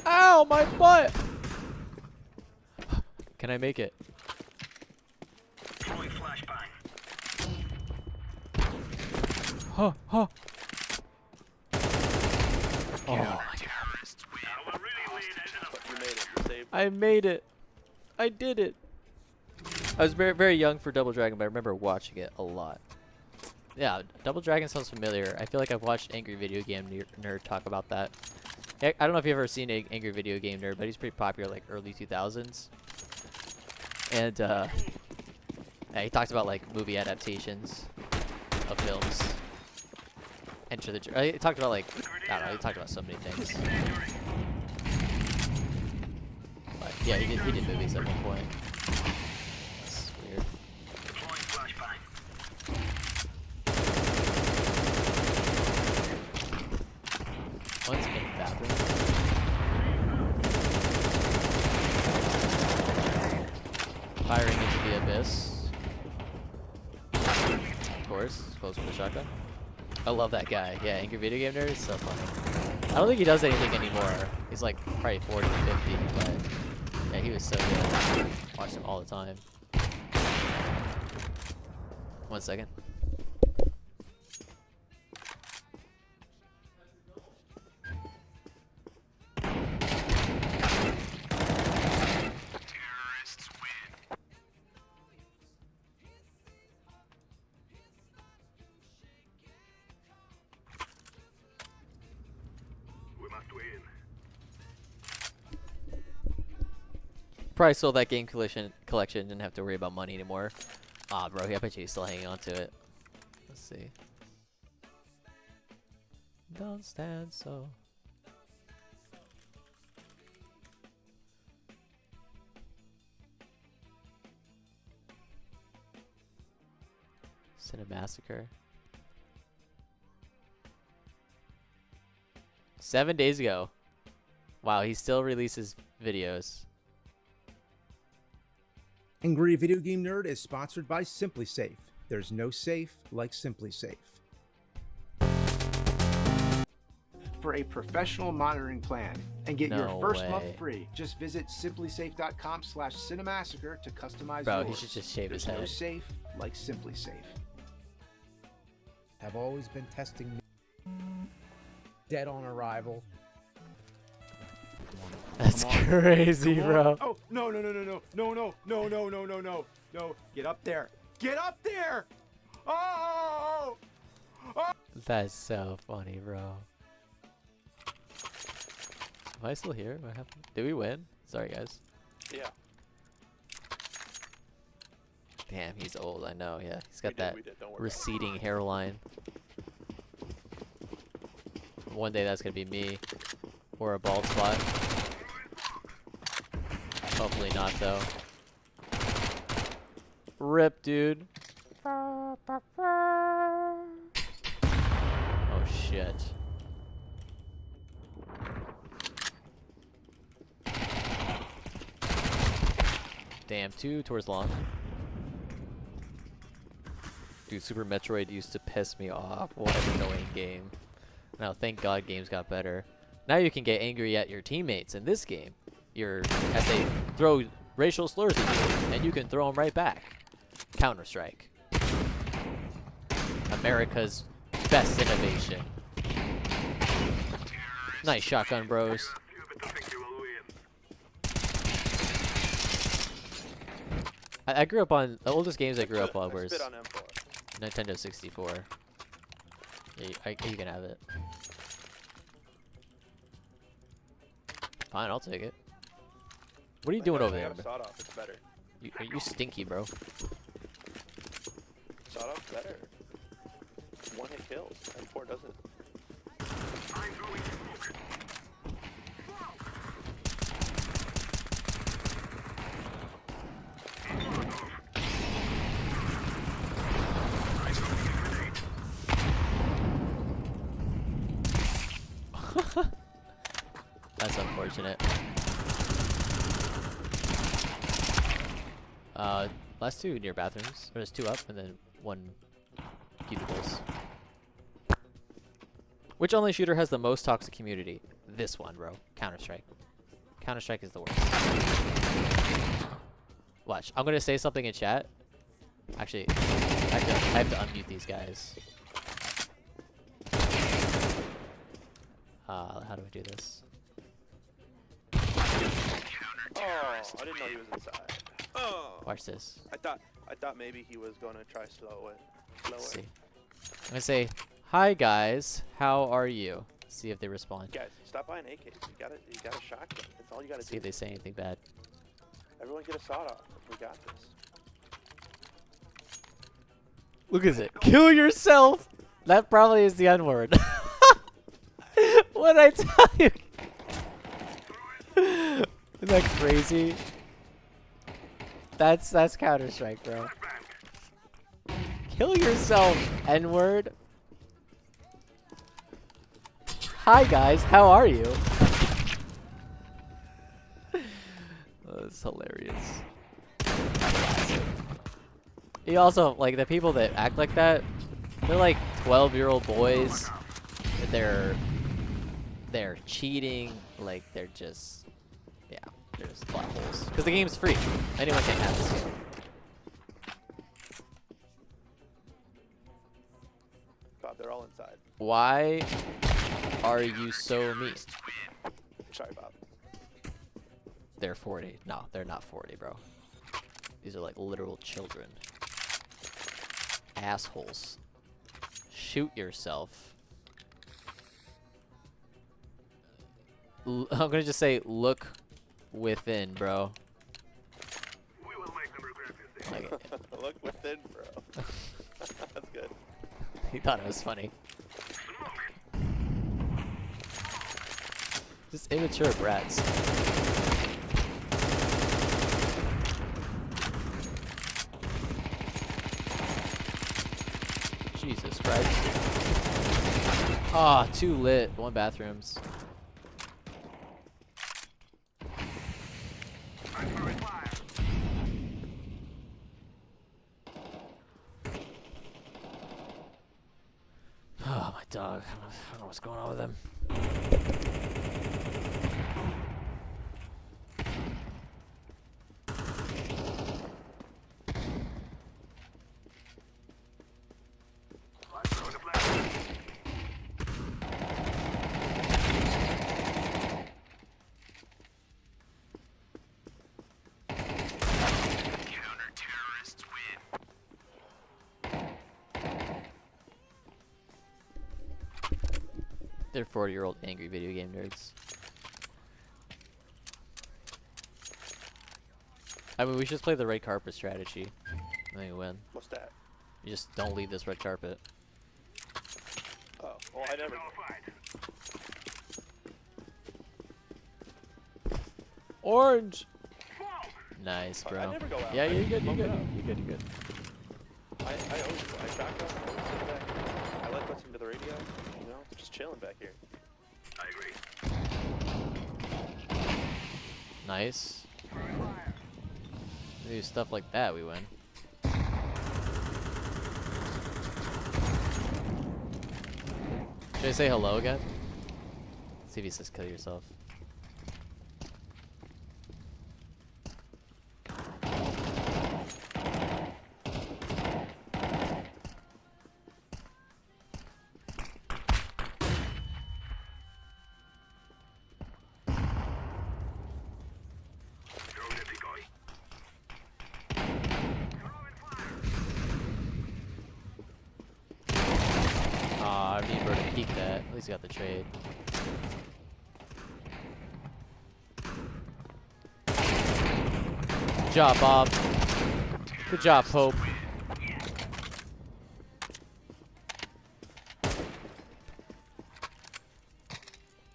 Ow, my butt! Can I make it? Throwing flashbang. Huh, huh. Oh, Now we're really laying into the But you made it. You saved. I made it. I did it. I was very, very young for Double Dragon, but I remember watching it a lot. Yeah, Double Dragon sounds familiar. I feel like I've watched Angry Video Game Nerd talk about that. I don't know if you've ever seen Angry Video Game Nerd, but he's pretty popular, like early 2000s. And yeah, he talks about like movie adaptations of films. Enter the. He talked about like I don't know. He talked about so many things. But yeah, he did movies at one point. That's weird. deploying flashbang. One's in the bathroom. Firing into the abyss. Of course, close with the shotgun. I love that guy. Yeah, Angry Video Game Nerd is so funny. I don't think he does anything anymore. He's like probably 40, 50, but yeah, Yeah, he was so good. Watched him all the time. 1 second. Terrorists win. We must win. Probably sold that game collection. Didn't have to worry about money anymore. Ah, bro, I bet you he's still hanging on to it. Let's see. Don't stand so. Cinemassacre. 7 days ago. Wow, he still releases videos. Angry Video Game Nerd is sponsored by Simply Safe. There's no safe like Simply Safe. For a professional monitoring plan and get your No first way. month free, just visit simplysafe.com/cinemassacre to customize Bro, yours. he should just shave his There's no head. safe like Simply Safe. Have always been testing me. Dead on arrival. That's Come on. crazy, Come on. bro. Oh, no. No, get up there. Get up there. Oh! That's so funny, bro. Am I still here? What happened? Did we win? Sorry, guys. Yeah. Damn, he's old. I know. Yeah, he's We got did, that we did, don't worry about it. receding hairline. One day that's gonna be me, or a bald spot. Hopefully not, though. Rip, dude. Oh shit. Damn, 2 towards long. Dude, Super Metroid used to piss me off. What an annoying game. Now, thank God games got better. Now you can get angry at your teammates in this game. As they throw racial slurs at you, and you can throw them right back. Counter-Strike. America's best innovation. Nice shotgun, bros. You better think you will win. I grew up on the oldest games I grew up on I was spit on M4. Nintendo 64. Yeah, you can have it. Fine, I'll take it. What are you doing over I there? got a sawed off. It's better. You stinky, bro. Sawed off's better. One hit kills. M4 doesn't. I'm throwing smoke. That's unfortunate. Last 2 near bathrooms. There's 2 up and then 1 cubicles. Which online shooter has the most toxic community? This one, bro. Counter-Strike. Counter-Strike is the worst. Watch. I'm gonna say something in chat. Actually, I have to unmute these guys. How do I do this? Oh, I didn't know he was inside. Oh. Watch this. I thought maybe he was gonna try slow it. Let's see. I'm gonna say, "Hi guys, how are you?" See if they respond. Guys, stop buying AKs. You got a shotgun. That's all you gotta See do. if they say anything bad. Everyone get a sawed off. We got this. Look at it. Kill yourself. That probably is the N-word. What'd I tell you? Isn't that crazy? That's Counter-Strike, bro. Kill yourself, N-word. Hi guys, how are you? Oh, that's hilarious. He also, like, the people that act like that, they're like 12-year-old boys. They're cheating, like, they're just, yeah. there's plot holes. Because the game's free. Anyone can have this game. God, they're all inside. Why are you so mean? Sorry, Bob. They're 40. No, they're not 40, bro. These are like literal children. Assholes. Shoot yourself. I'm gonna just say, look within, bro. We will make them regret this day. Like, Look within, bro. That's good. he thought it was funny. Just immature brats. Jesus Christ. Ah, too lit. One bathrooms. I'm throwing fire. Oh, my dog. I don't know what's going on with him. I'm throwing a flag. Counter-terrorists win. They're 40-year-old angry video game nerds. I mean, we should just play the red carpet strategy. I think we win. What's that? You just don't leave this red carpet. Oh, well, I never. Nullified. Orange! Fall. Nice, I bro. never go out. Yeah, I you're just good, you're smoke good. it out. You're good, you're good. I back up. I always sit back. I like listening to the radio. You know, just chilling back here. I agree. Nice. Throwing fire. We do stuff like that, we win. Should I say hello again? See if he says kill yourself. Throwing a decoy. Throwing fire. Aw, I need Bird to peek that. At least he got the trade. Good job, Bob. Good job, Pope.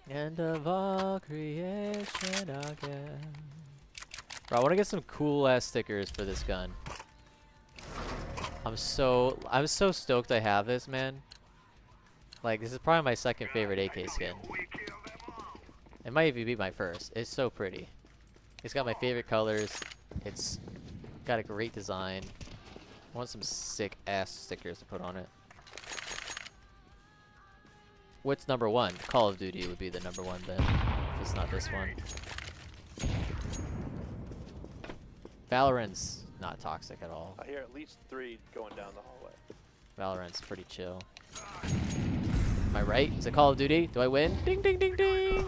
End of all creation again. Bro, I want to get some cool ass stickers for this gun. I'm so stoked I have this, man. Like, this is probably my second favorite AK skin. We kill them all. It might even be my first. It's so pretty. It's got my favorite colors. It's got a great design. I want some sick ass stickers to put on it. What's number one? Call of Duty would be the number one then. If it's not this one. Valorant's not toxic at all. I hear at least 3 going down the hallway. Valorant's pretty chill. Am I right? Is it Call of Duty? Do I win? Ding ding ding ding!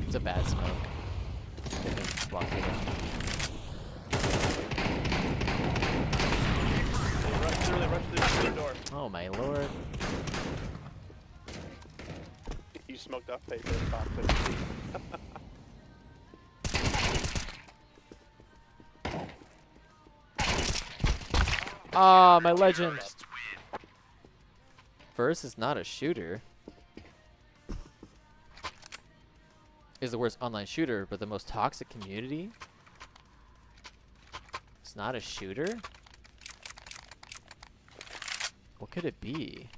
It's a bad smoke. Didn't walk through it. They rushed through the door. Oh my lord. You smoked off paper and popped 50. Ah, my legend. First is not a shooter. Is the worst online shooter, but the most toxic community? It's not a shooter? What could it be?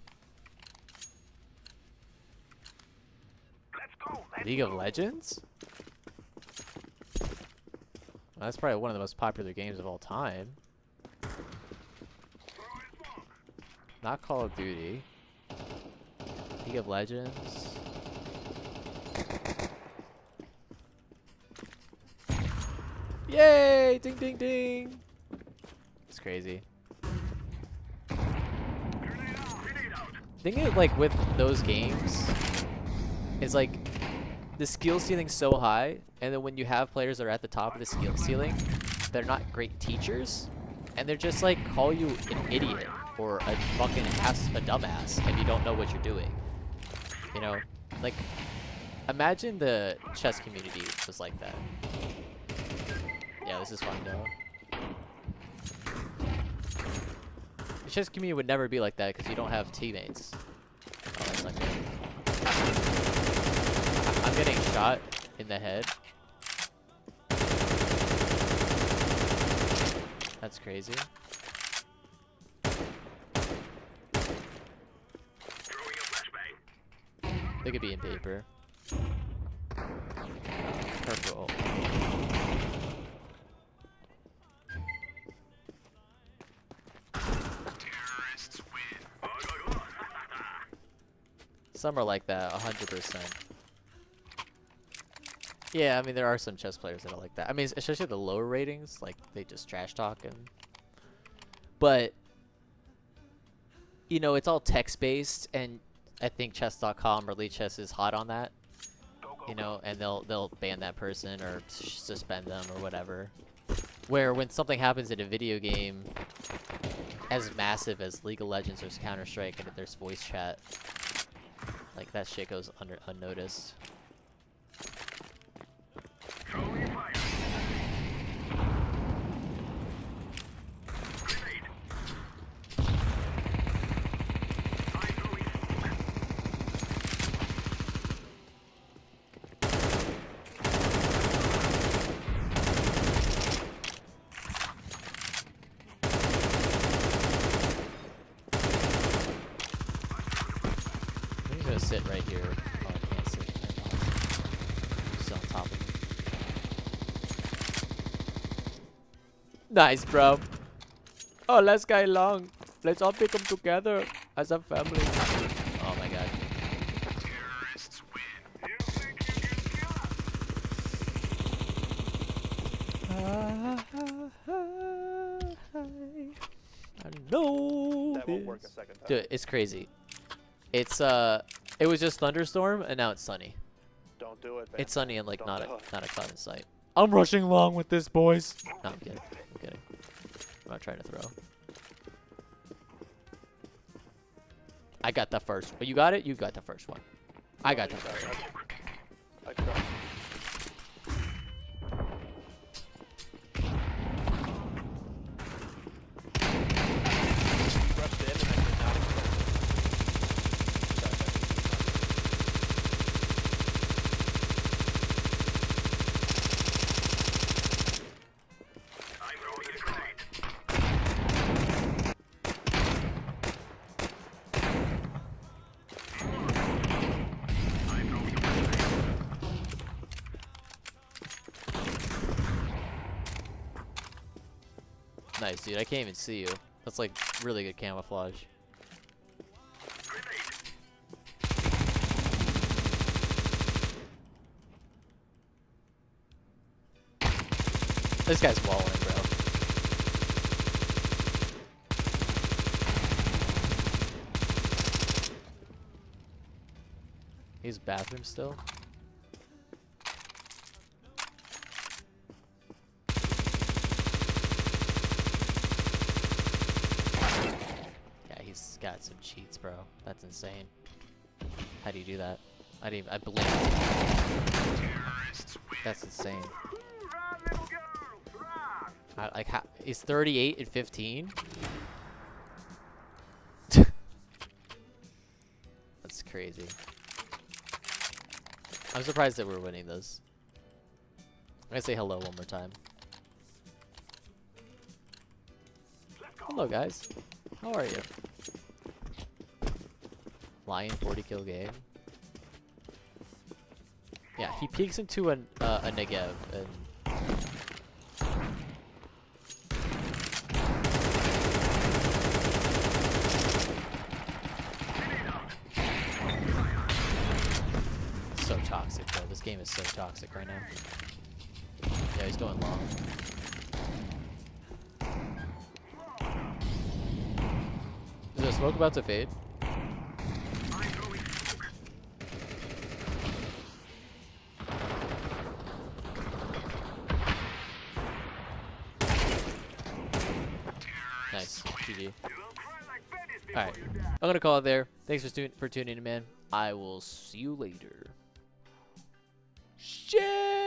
Let's go. League of Legends? Well, that's probably one of the most popular games of all time. Not Call of Duty. League of Legends. Yay! Ding ding ding! It's crazy. Thing is, like with those games, is like the skill ceiling's so high, and then when you have players that are at the top of the skill ceiling, they're not great teachers, and they're just like call you an idiot or a fucking a dumbass if you don't know what you're doing. You know, like imagine the chess community was like that. Yeah, this is fun though. The chess community would never be like that because you don't have teammates. Oh, that's not good. I'm getting shot in the head. That's crazy. They could be in paper. Purple. Some are like that, 100%. Yeah, I mean, there are some chess players that are like that. I mean, especially the lower ratings, like, they just trash talk and... But, you know, it's all text-based, and I think chess.com or Lead Chess is hot on that. You know, and they'll ban that person or suspend them or whatever. Where when something happens in a video game as massive as League of Legends or Counter-Strike and there's voice chat, like that shit goes unnoticed. Sit right here. Oh, I can't sit right now. Just on top of me. Nice, bro. Oh, let's go along. Let's all pick them together as a family. Oh my god. Terrorists win. You think you can I know. That won't work a second time. Dude, it's crazy. It's it was just thunderstorm and now it's sunny. Don't do it, man. It's sunny and like Don't not do it. a cloud in sight. I'm rushing along with this, boys. No, I'm kidding. I'm kidding. I'm not trying to throw. I got the first. Oh, you got it? You got the first one. I got the first one. I tried. Rushed in and I did not expect it. I'm throwing a grenade. I'm throwing a grenade. Nice, dude. I can't even see you. That's like really good camouflage. This guy's walling, bro. He's bathroom still. Yeah, he's got some cheats, bro. That's insane. How do you do that? I blinked. That's insane. Like, he's 38 and 15. That's crazy. I'm surprised that we're winning this. I'm gonna say hello one more time. Hello, guys. How are you? Lion 40 kill game. Yeah, he peeks into a Negev and. So toxic. game is so toxic right now. Yeah, he's going long. Is the smoke about to fade? Nice. GG. Alright. I'm going to call it there. Thanks for tuning in, man. I will see you later. Shit!